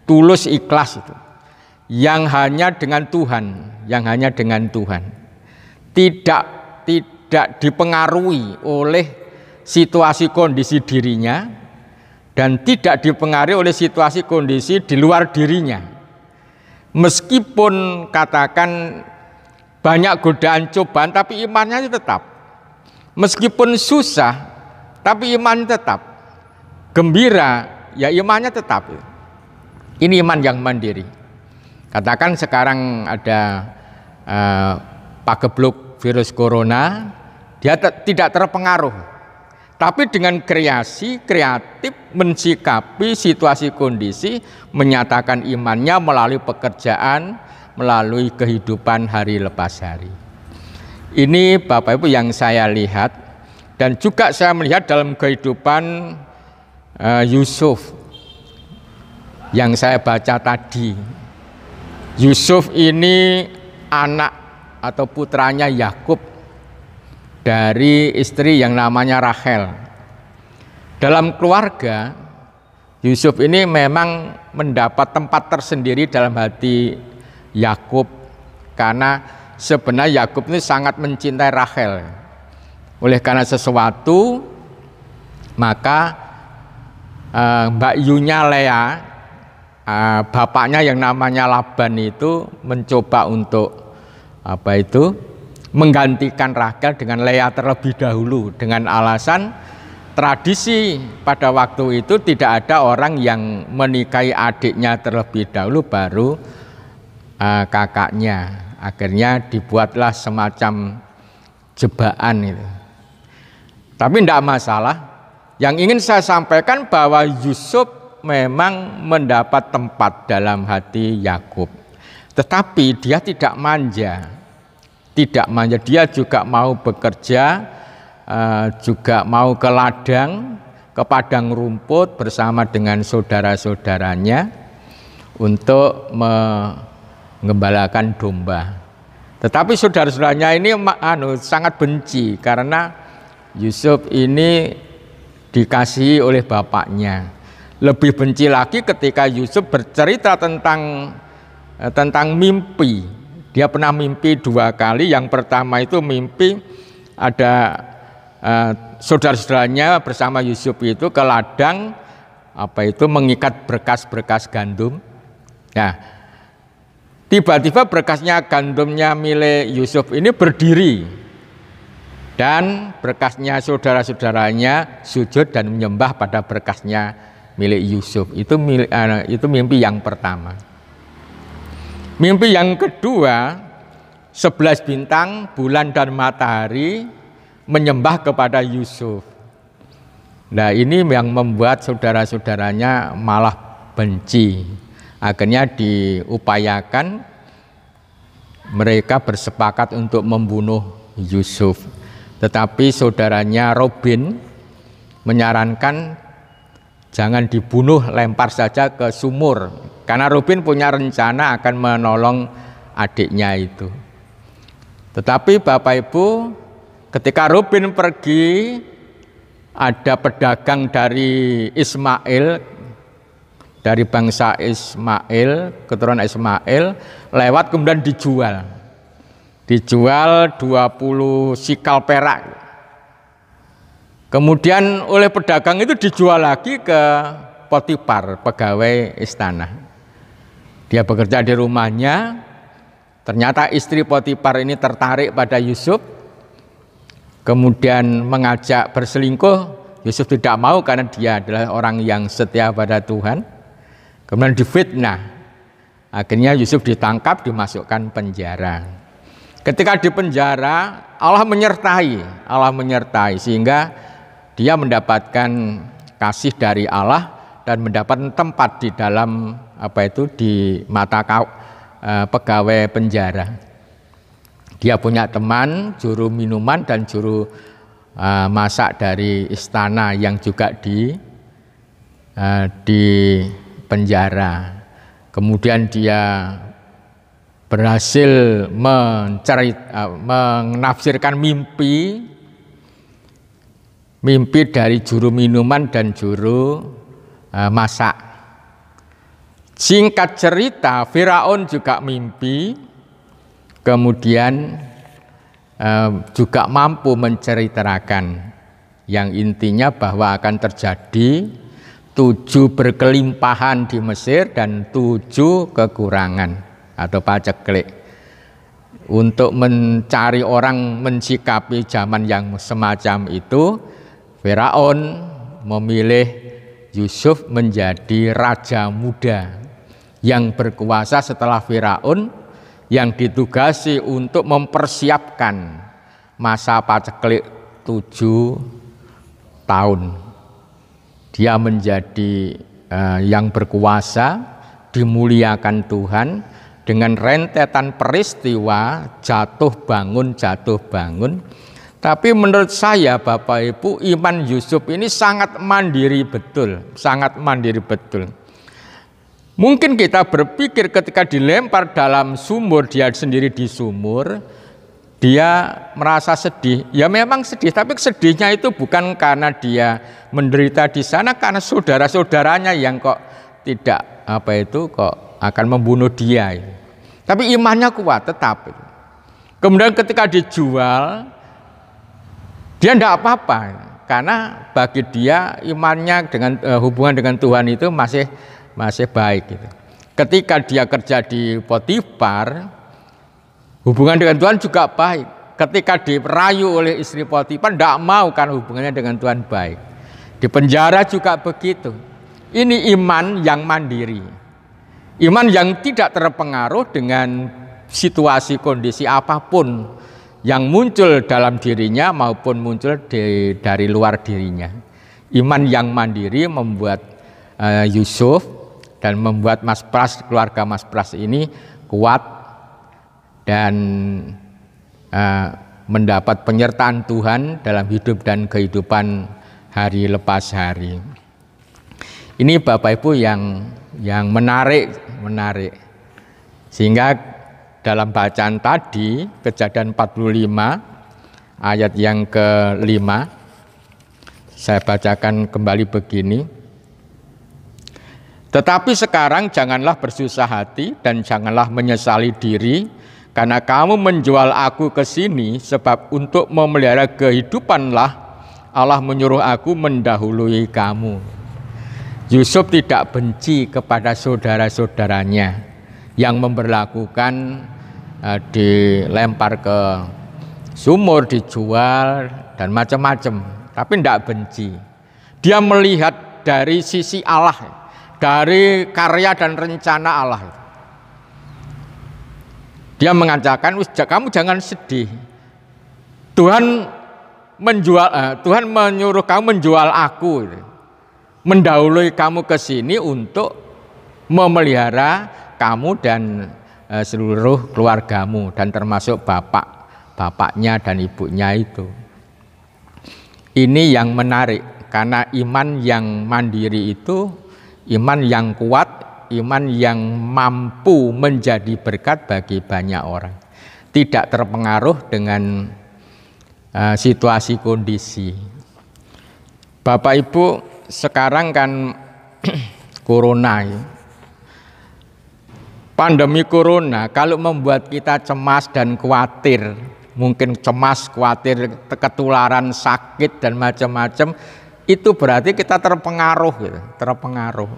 tulus ikhlas itu. Yang hanya dengan Tuhan, yang hanya dengan Tuhan. Tidak dipengaruhi oleh situasi kondisi dirinya dan tidak dipengaruhi oleh situasi kondisi di luar dirinya. Meskipun katakan banyak godaan cobaan, tapi imannya tetap. Meskipun susah, tapi iman tetap. Gembira, ya imannya tetap. Ini iman yang mandiri. Katakan sekarang ada pagebluk virus corona, dia tidak terpengaruh. Tapi dengan kreatif mensikapi situasi kondisi, menyatakan imannya melalui pekerjaan, melalui kehidupan hari lepas hari. Ini Bapak Ibu yang saya lihat, dan juga saya melihat dalam kehidupan Yusuf yang saya baca tadi. Yusuf ini anak atau putranya Yakub dari istri yang namanya Rachel. Dalam keluarga, Yusuf ini memang mendapat tempat tersendiri dalam hati Yakub, karena sebenarnya Yakub ini sangat mencintai Rachel. Oleh karena sesuatu, maka Mbak Yunya Lea, bapaknya yang namanya Laban itu mencoba untuk menggantikan Rachel dengan Lea terlebih dahulu, dengan alasan tradisi pada waktu itu tidak ada orang yang menikahi adiknya terlebih dahulu baru kakaknya. Akhirnya dibuatlah semacam jebakan itu. Tapi tidak masalah. Yang ingin saya sampaikan bahwa Yusuf memang mendapat tempat dalam hati Yakub, tetapi dia tidak manja, dia juga mau bekerja, juga mau ke ladang, ke padang rumput bersama dengan saudara-saudaranya untuk mengembalakan domba. Tetapi saudara-saudaranya ini sangat benci karena Yusuf ini dikasihi oleh bapaknya. Lebih benci lagi ketika Yusuf bercerita tentang mimpi. Dia pernah mimpi 2 kali. Yang pertama itu mimpi ada saudara-saudaranya bersama Yusuf itu ke ladang mengikat berkas-berkas gandum. Nah, tiba-tiba berkasnya gandumnya milik Yusuf ini berdiri dan berkasnya saudara-saudaranya sujud dan menyembah pada berkasnya milik Yusuf. Itu mimpi yang pertama. Mimpi yang kedua, 11 bintang, bulan dan matahari menyembah kepada Yusuf. Nah, ini yang membuat saudara-saudaranya malah benci. Akhirnya diupayakan, mereka bersepakat untuk membunuh Yusuf. Tetapi saudaranya Robin menyarankan jangan dibunuh, lempar saja ke sumur. Karena Robin punya rencana akan menolong adiknya itu. Tetapi Bapak Ibu, ketika Robin pergi ada pedagang dari Ismail, dari bangsa Ismail, keturunan Ismail, lewat kemudian dijual 20 sikal perak. Kemudian oleh pedagang itu dijual lagi ke Potifar, pegawai istana. Dia bekerja di rumahnya, ternyata istri Potifar ini tertarik pada Yusuf, kemudian mengajak berselingkuh. Yusuf tidak mau karena dia adalah orang yang setia pada Tuhan. Kemudian difitnah. Akhirnya Yusuf ditangkap, dimasukkan penjara. Ketika di penjara, Allah menyertai sehingga dia mendapatkan kasih dari Allah dan mendapat tempat di dalam di mata pegawai penjara. Dia punya teman juru minuman dan juru masak dari istana yang juga di penjara. Kemudian dia berhasil menafsirkan mimpi dari juru minuman dan juru masak. Singkat cerita, Firaun juga mimpi, kemudian juga mampu menceritakan yang intinya bahwa akan terjadi 7 berkelimpahan di Mesir dan 7 kekurangan atau paceklik. Untuk mencari orang mensikapi zaman yang semacam itu, Firaun memilih Yusuf menjadi raja muda yang berkuasa setelah Firaun, yang ditugasi untuk mempersiapkan masa paceklik 7 tahun. Dia menjadi yang berkuasa, dimuliakan Tuhan dengan rentetan peristiwa jatuh bangun. Tapi menurut saya Bapak Ibu, iman Yusuf ini sangat mandiri betul. Mungkin kita berpikir ketika dilempar dalam sumur, dia sendiri di sumur, dia merasa sedih. Ya memang sedih, tapi sedihnya itu bukan karena dia menderita di sana, karena saudara-saudaranya yang kok tidak kok akan membunuh dia. Tapi imannya kuat tetap. Kemudian ketika dijual, dia tidak apa-apa, karena bagi dia imannya dengan hubungan dengan Tuhan itu masih baik gitu. Ketika dia kerja di Potifar, hubungan dengan Tuhan juga baik. Ketika dirayu oleh istri Potifar, tidak mau kan hubungannya dengan Tuhan baik. Di penjara juga begitu. Ini iman yang mandiri, iman yang tidak terpengaruh dengan situasi kondisi apapun yang muncul dalam dirinya maupun muncul dari luar dirinya. Iman yang mandiri membuat Yusuf dan membuat Mas Pras, keluarga Mas Pras ini kuat dan mendapat penyertaan Tuhan dalam hidup dan kehidupan hari lepas hari. Ini Bapak Ibu yang menarik. Sehingga dalam bacaan tadi, Kejadian 45 ayat yang ke-5, saya bacakan kembali begini. Tetapi sekarang janganlah bersusah hati dan janganlah menyesali diri, karena kamu menjual aku ke sini, sebab untuk memelihara kehidupanlah Allah menyuruh aku mendahului kamu. Yusuf tidak benci kepada saudara-saudaranya yang memperlakukan dilempar ke sumur, dijual dan macam-macam, tapi tidak benci. Dia melihat dari sisi Allah, dari karya dan rencana Allah. Dia mengatakan, kamu jangan sedih. Tuhan menyuruh kamu menjual aku, mendahului kamu ke sini untuk memelihara kamu dan seluruh keluargamu, dan termasuk bapaknya dan ibunya itu. Ini yang menarik, karena iman yang mandiri itu iman yang kuat, iman yang mampu menjadi berkat bagi banyak orang, tidak terpengaruh dengan situasi kondisi. Bapak Ibu, sekarang kan corona ya. Pandemi corona kalau membuat kita cemas dan khawatir, mungkin cemas, khawatir, ketularan, sakit dan macam-macam, itu berarti kita terpengaruh gitu, terpengaruh.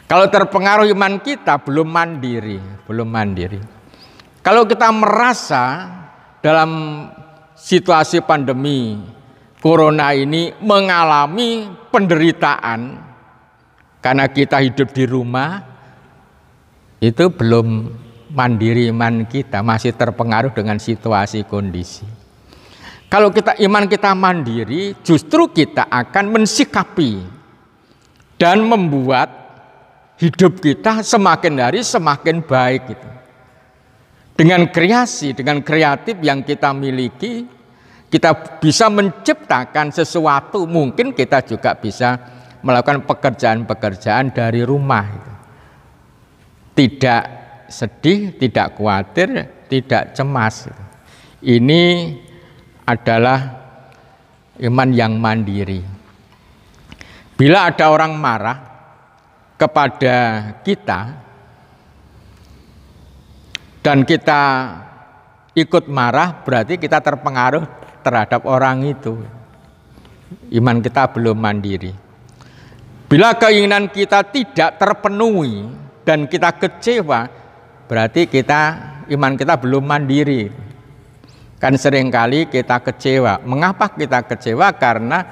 Kalau terpengaruh iman kita belum mandiri, belum mandiri. Kalau kita merasa dalam situasi pandemi corona ini mengalami penderitaan karena kita hidup di rumah, itu belum mandiri iman kita, masih terpengaruh dengan situasi kondisi. Kalau iman kita mandiri, justru kita akan mensikapi dan membuat hidup kita semakin hari semakin baik gitu. Dengan kreasi, dengan kreatif yang kita miliki, kita bisa menciptakan sesuatu. Mungkin kita juga bisa melakukan pekerjaan-pekerjaan dari rumah gitu. Tidak sedih, tidak khawatir, tidak cemas. Ini adalah iman yang mandiri. Bila ada orang marah kepada kita dan kita ikut marah, berarti kita terpengaruh terhadap orang itu. Iman kita belum mandiri. Bila keinginan kita tidak terpenuhi dan kita kecewa, berarti iman kita belum mandiri. Kan seringkali kita kecewa. Mengapa kita kecewa? Karena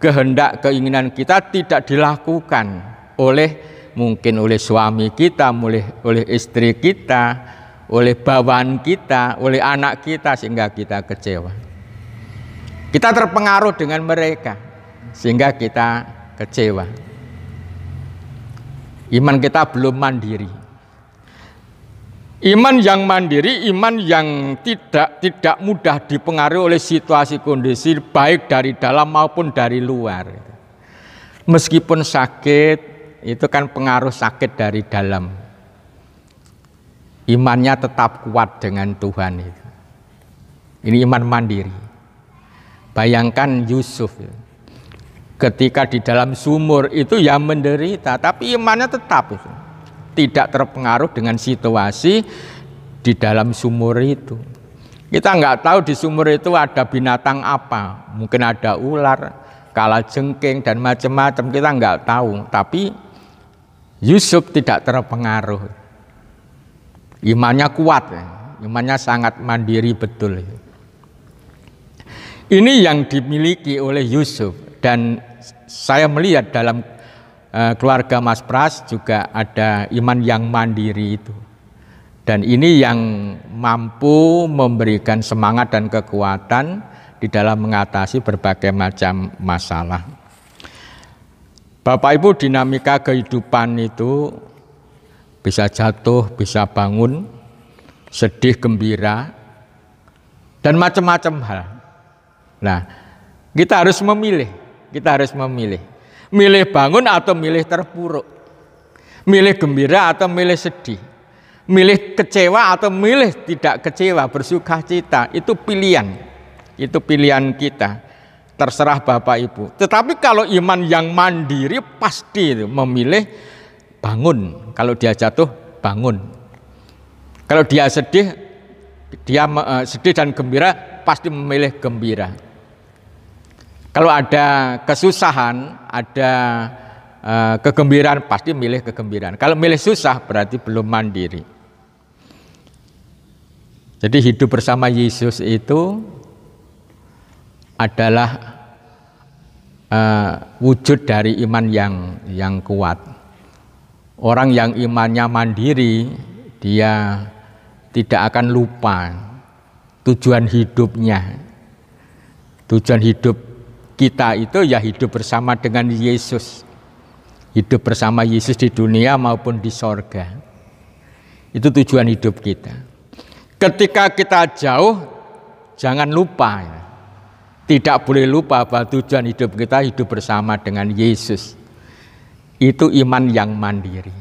kehendak keinginan kita tidak dilakukan mungkin oleh suami kita, oleh istri kita, oleh bawaan kita, oleh anak kita, sehingga kita kecewa. Kita terpengaruh dengan mereka sehingga kita kecewa. Iman kita belum mandiri. Iman yang mandiri, iman yang tidak mudah dipengaruhi oleh situasi kondisi baik dari dalam maupun dari luar. Meskipun sakit, itu kan pengaruh sakit dari dalam. Imannya tetap kuat dengan Tuhan itu. Ini iman mandiri. Bayangkan Yusuf ketika di dalam sumur itu ya menderita, tapi imannya tetap itu. Tidak terpengaruh dengan situasi di dalam sumur itu. Kita nggak tahu di sumur itu ada binatang apa, mungkin ada ular, kalajengking dan macam-macam, kita nggak tahu. Tapi Yusuf tidak terpengaruh. Imannya kuat, imannya sangat mandiri betul. Ini yang dimiliki oleh Yusuf, dan saya melihat dalam keluarga Mas Pras juga ada iman yang mandiri itu. Dan ini yang mampu memberikan semangat dan kekuatan di dalam mengatasi berbagai macam masalah. Bapak Ibu, dinamika kehidupan itu bisa jatuh, bisa bangun, sedih, gembira, dan macam-macam hal. Nah, kita harus memilih. Milih bangun atau milih terpuruk, milih gembira atau milih sedih, milih kecewa atau milih tidak kecewa, bersuka cita. Itu pilihan kita, terserah Bapak Ibu. Tetapi kalau iman yang mandiri pasti itu memilih bangun. Kalau dia jatuh, bangun. Kalau dia sedih dan gembira, pasti memilih gembira. Kalau ada kesusahan, ada kegembiraan, pasti milih kegembiraan. Kalau milih susah, berarti belum mandiri. Jadi hidup bersama Yesus itu adalah wujud dari iman yang kuat. Orang yang imannya mandiri, dia tidak akan lupa tujuan hidupnya. Tujuan hidup kita itu ya hidup bersama dengan Yesus. Hidup bersama Yesus di dunia maupun di sorga. Itu tujuan hidup kita. Ketika kita jauh, jangan lupa. Tidak boleh lupa bahwa tujuan hidup kita hidup bersama dengan Yesus. Itu iman yang mandiri.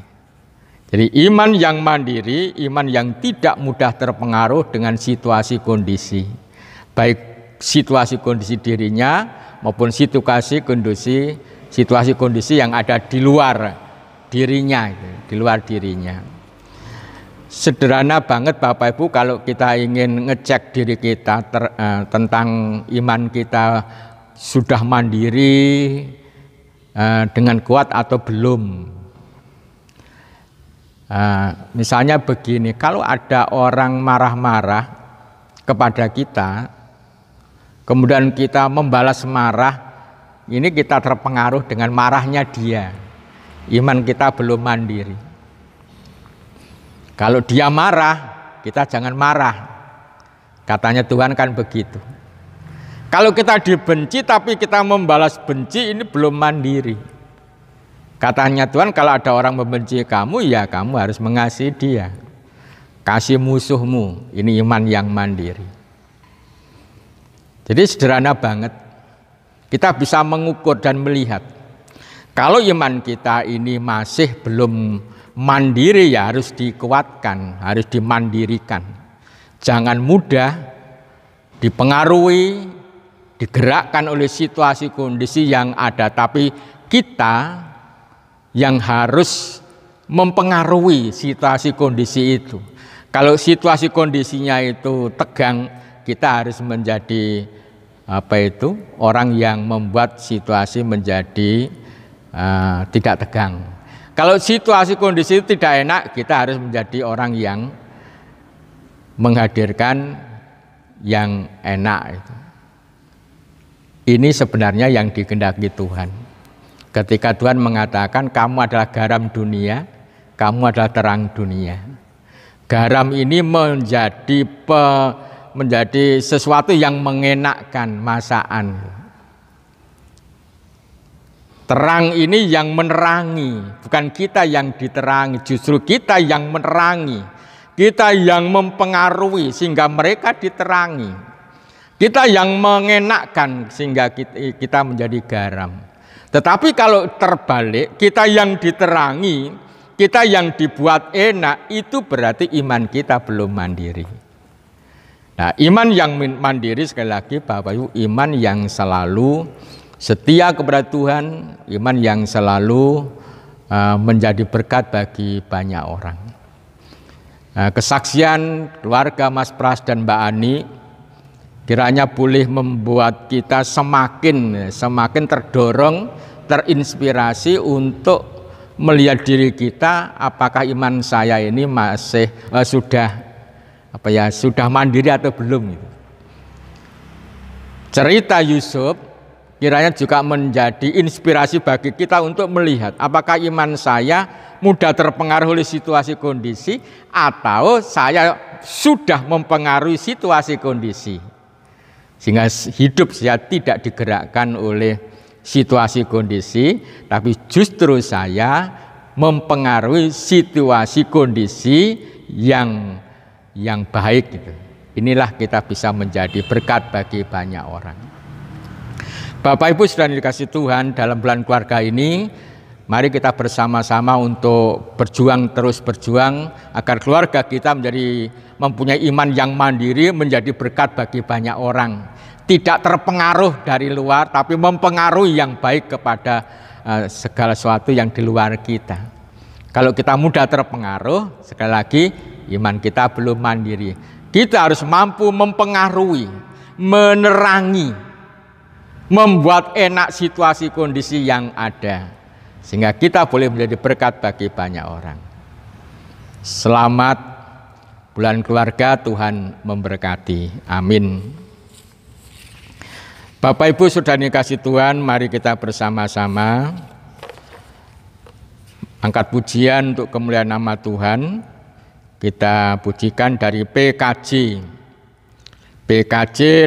Jadi iman yang mandiri, iman yang tidak mudah terpengaruh dengan situasi kondisi. Baik situasi kondisi dirinya maupun situasi kondisi yang ada di luar dirinya, di luar dirinya. Sederhana banget Bapak Ibu kalau kita ingin ngecek diri kita tentang iman kita sudah mandiri dengan kuat atau belum. Misalnya begini, kalau ada orang marah-marah kepada kita, kemudian kita membalas marah, ini kita terpengaruh dengan marahnya dia. Iman kita belum mandiri. Kalau dia marah, kita jangan marah. Katanya Tuhan kan begitu. Kalau kita dibenci tapi kita membalas benci, ini belum mandiri. Katanya Tuhan, kalau ada orang membenci kamu, ya kamu harus mengasihi dia. Kasih musuhmu, ini iman yang mandiri. Jadi sederhana banget. Kita bisa mengukur dan melihat. Kalau iman kita ini masih belum mandiri, ya harus dikuatkan, harus dimandirikan. Jangan mudah dipengaruhi, digerakkan oleh situasi kondisi yang ada, tapi kita yang harus mempengaruhi situasi kondisi itu. Kalau situasi kondisinya itu tegang, kita harus menjadi orang yang membuat situasi menjadi tidak tegang. Kalau situasi kondisi itu tidak enak, kita harus menjadi orang yang menghadirkan yang enak itu. Ini sebenarnya yang dikehendaki Tuhan. Ketika Tuhan mengatakan kamu adalah garam dunia, kamu adalah terang dunia. Garam ini menjadi sesuatu yang mengenakkan masakan. Terang ini yang menerangi, bukan kita yang diterangi, justru kita yang menerangi, kita yang mempengaruhi sehingga mereka diterangi, kita yang mengenakkan sehingga kita menjadi garam. Tetapi kalau terbalik, kita yang diterangi, kita yang dibuat enak, itu berarti iman kita belum mandiri. Nah, iman yang mandiri sekali lagi Bapak Ibu, iman yang selalu setia kepada Tuhan, iman yang selalu menjadi berkat bagi banyak orang. Kesaksian keluarga Mas Pras dan Mbak Ani kiranya boleh membuat kita semakin terdorong, terinspirasi untuk melihat diri kita, apakah iman saya ini masih sudah mandiri atau belum. Cerita Yusuf kiranya juga menjadi inspirasi bagi kita untuk melihat apakah iman saya mudah terpengaruh oleh situasi kondisi atau saya sudah mempengaruhi situasi kondisi sehingga hidup saya tidak digerakkan oleh situasi kondisi, tapi justru saya mempengaruhi situasi kondisi yang baik gitu. Inilah kita bisa menjadi berkat bagi banyak orang. Bapak Ibu sudah dikasih Tuhan, dalam bulan keluarga ini mari kita bersama-sama untuk terus berjuang agar keluarga kita mempunyai iman yang mandiri, menjadi berkat bagi banyak orang. Tidak terpengaruh dari luar, tapi mempengaruhi yang baik kepada segala sesuatu yang di luar kita. Kalau kita mudah terpengaruh, sekali lagi iman kita belum mandiri. Kita harus mampu mempengaruhi, menerangi, membuat enak situasi kondisi yang ada, sehingga kita boleh menjadi berkat bagi banyak orang. Selamat bulan keluarga, Tuhan memberkati. Amin. Bapak Ibu sudah dikasih Tuhan, mari kita bersama-sama angkat pujian untuk kemuliaan nama Tuhan. Kita pujikan dari PKJ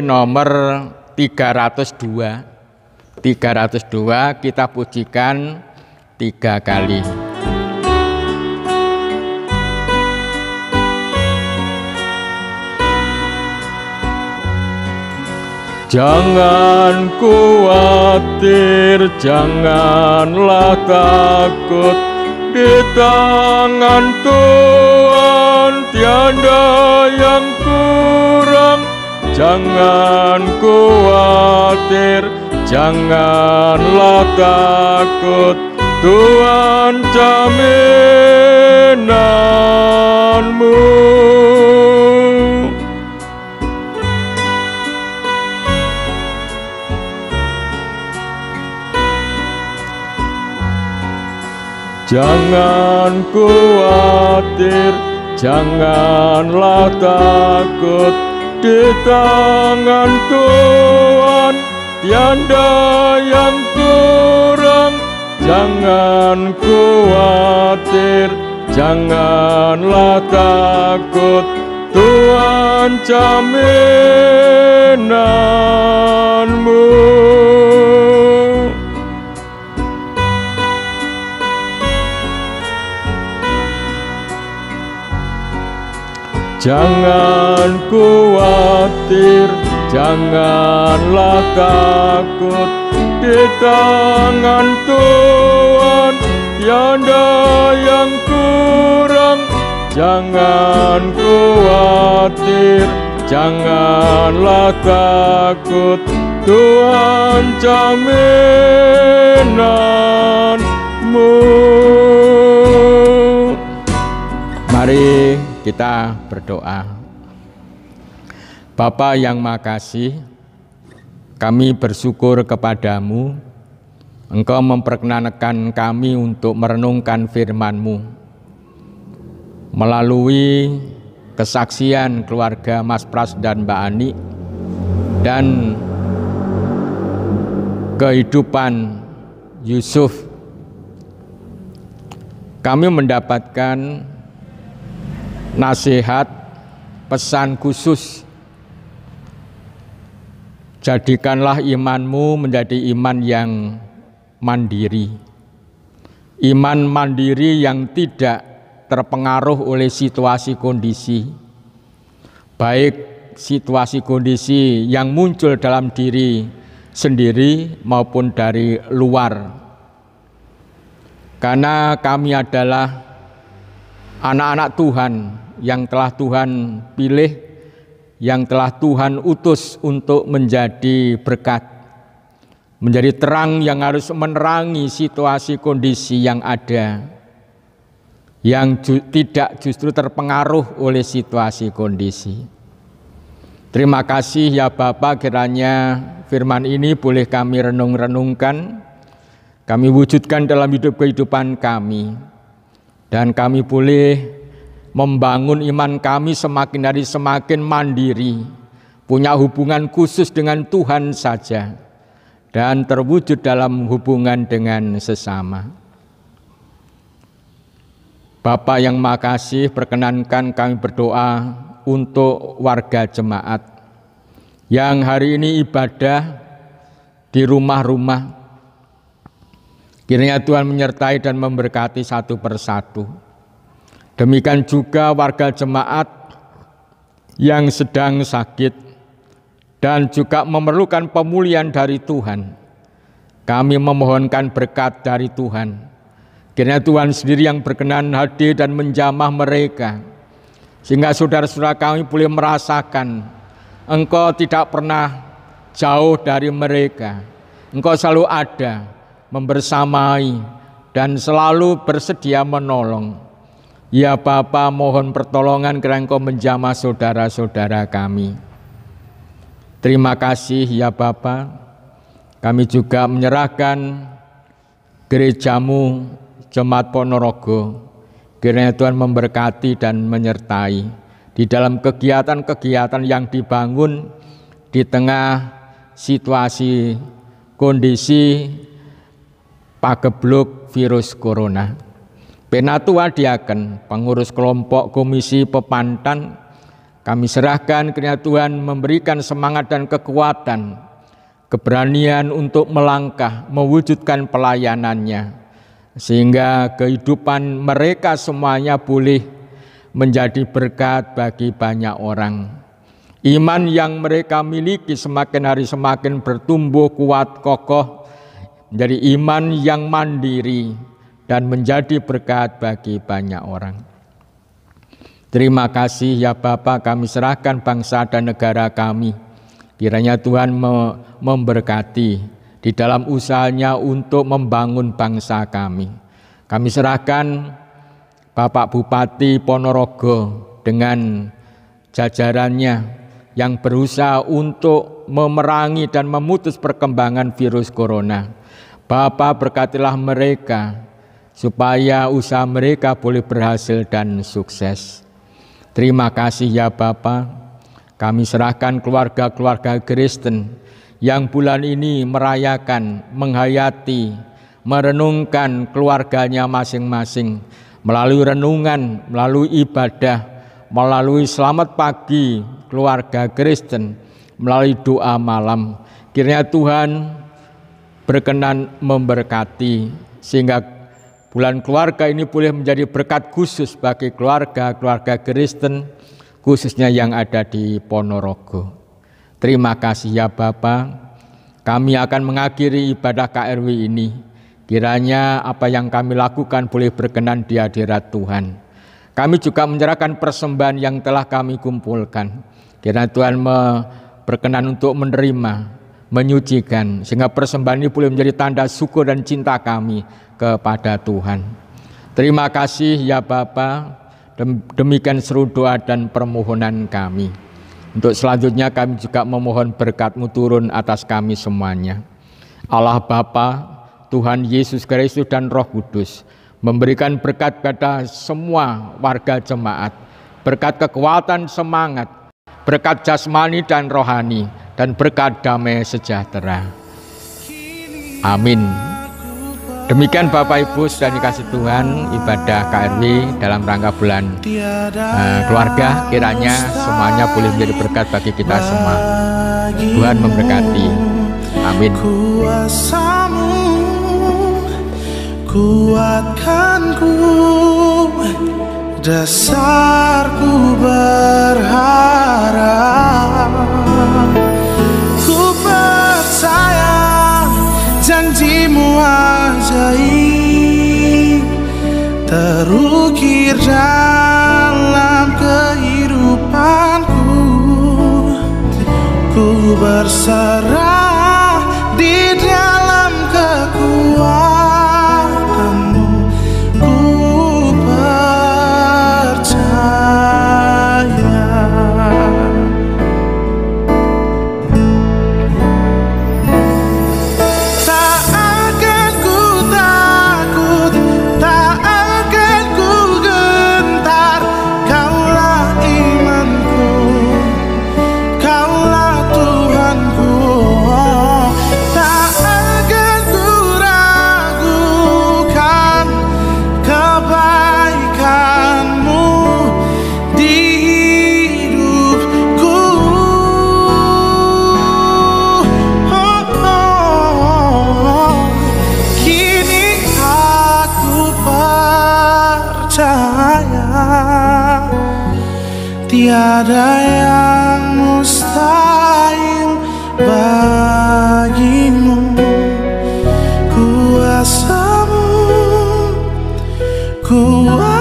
nomor 302 kita pujikan 3 kali. Jangan khawatir, janganlah takut, di tangan Tuhan tiada yang kurang. Jangan khawatir, janganlah takut, Tuhan jaminanmu. Jangan khawatir, janganlah takut, di tangan Tuhan tiada yang kurang. Jangan khawatir, janganlah takut, Tuhan jaminanmu. Jangan khawatir, janganlah takut, di tangan Tuhan tiada yang kurang. Jangan khawatir, janganlah takut, Tuhan jaminanmu. Mari kita berdoa. Bapa yang makasih, kami bersyukur kepadamu. Engkau memperkenankan kami untuk merenungkan firman-Mu melalui kesaksian keluarga Mas Pras dan Mbak Ani dan kehidupan Yusuf. Kami mendapatkan nasihat, pesan khusus. Jadikanlah imanmu menjadi iman yang mandiri. Iman mandiri yang tidak terpengaruh oleh situasi kondisi. Baik situasi kondisi yang muncul dalam diri sendiri maupun dari luar. Karena kami adalah anak-anak Tuhan yang telah Tuhan pilih, yang telah Tuhan utus untuk menjadi berkat, menjadi terang yang harus menerangi situasi kondisi yang ada, yang tidak justru terpengaruh oleh situasi kondisi. Terima kasih ya Bapa, kiranya firman ini boleh kami renung-renungkan, kami wujudkan dalam hidup kehidupan kami, dan kami boleh membangun iman kami semakin hari semakin mandiri, punya hubungan khusus dengan Tuhan saja, dan terwujud dalam hubungan dengan sesama. Bapa yang makasih, perkenankan kami berdoa untuk warga jemaat yang hari ini ibadah di rumah-rumah. Kiranya Tuhan menyertai dan memberkati satu persatu. Demikian juga warga jemaat yang sedang sakit dan juga memerlukan pemulihan dari Tuhan. Kami memohonkan berkat dari Tuhan. Kiranya Tuhan sendiri yang berkenan hadir dan menjamah mereka, sehingga saudara-saudara kami boleh merasakan Engkau tidak pernah jauh dari mereka. Engkau selalu ada, membersamai, dan selalu bersedia menolong. Ya Bapa, mohon pertolongan kiranya Engkau menjamah saudara-saudara kami. Terima kasih ya Bapa. Kami juga menyerahkan gerejamu Jemaat Ponorogo. Kiranya Tuhan memberkati dan menyertai di dalam kegiatan-kegiatan yang dibangun di tengah situasi kondisi pagebluk virus corona. Penatua Diaken, pengurus kelompok Komisi Pepantan, kami serahkan kiranya Tuhan memberikan semangat dan kekuatan, keberanian untuk melangkah, mewujudkan pelayanannya, sehingga kehidupan mereka semuanya boleh menjadi berkat bagi banyak orang. Iman yang mereka miliki semakin hari semakin bertumbuh kuat, kokoh, menjadi iman yang mandiri, dan menjadi berkat bagi banyak orang. Terima kasih ya Bapa, kami serahkan bangsa dan negara kami. Kiranya Tuhan memberkati di dalam usahanya untuk membangun bangsa kami. Kami serahkan Bapak Bupati Ponorogo dengan jajarannya yang berusaha untuk memerangi dan memutus perkembangan virus corona. Bapak berkatilah mereka supaya usaha mereka boleh berhasil dan sukses. Terima kasih ya Bapak. Kami serahkan keluarga-keluarga Kristen yang bulan ini merayakan, menghayati, merenungkan keluarganya masing-masing melalui renungan, melalui ibadah, melalui selamat pagi keluarga Kristen, melalui doa malam. Kiranya Tuhan berkenan memberkati sehingga bulan keluarga ini boleh menjadi berkat khusus bagi keluarga-keluarga Kristen, khususnya yang ada di Ponorogo. Terima kasih ya Bapak. Kami akan mengakhiri ibadah KRW ini. Kiranya apa yang kami lakukan boleh berkenan di hadirat Tuhan. Kami juga menyerahkan persembahan yang telah kami kumpulkan. Kiranya Tuhan berkenan untuk menerima, menyucikan, sehingga persembahan ini boleh menjadi tanda syukur dan cinta kami kepada Tuhan. Terima kasih ya Bapa. Demikian seru doa dan permohonan kami. Untuk selanjutnya kami juga memohon berkat-Mu turun atas kami semuanya. Allah Bapa, Tuhan Yesus Kristus dan Roh Kudus memberikan berkat pada semua warga jemaat, berkat kekuatan semangat, berkat jasmani dan rohani, dan berkat damai sejahtera. Amin. Demikian Bapak Ibu sudah dikasih Tuhan ibadah KRW dalam rangka bulan keluarga. Kiranya semuanya boleh menjadi berkat bagi kita semua. Tuhan memberkati. Amin. Kuasamu kuatkanku, dasarku berharap. Ku percaya janji-Mu ajaib terukir dalam kehidupanku. Ku berserah di dalam kekuatan-Mu. Ku percaya. Tiada yang mustahil bagimu. Kuasa-Mu kuat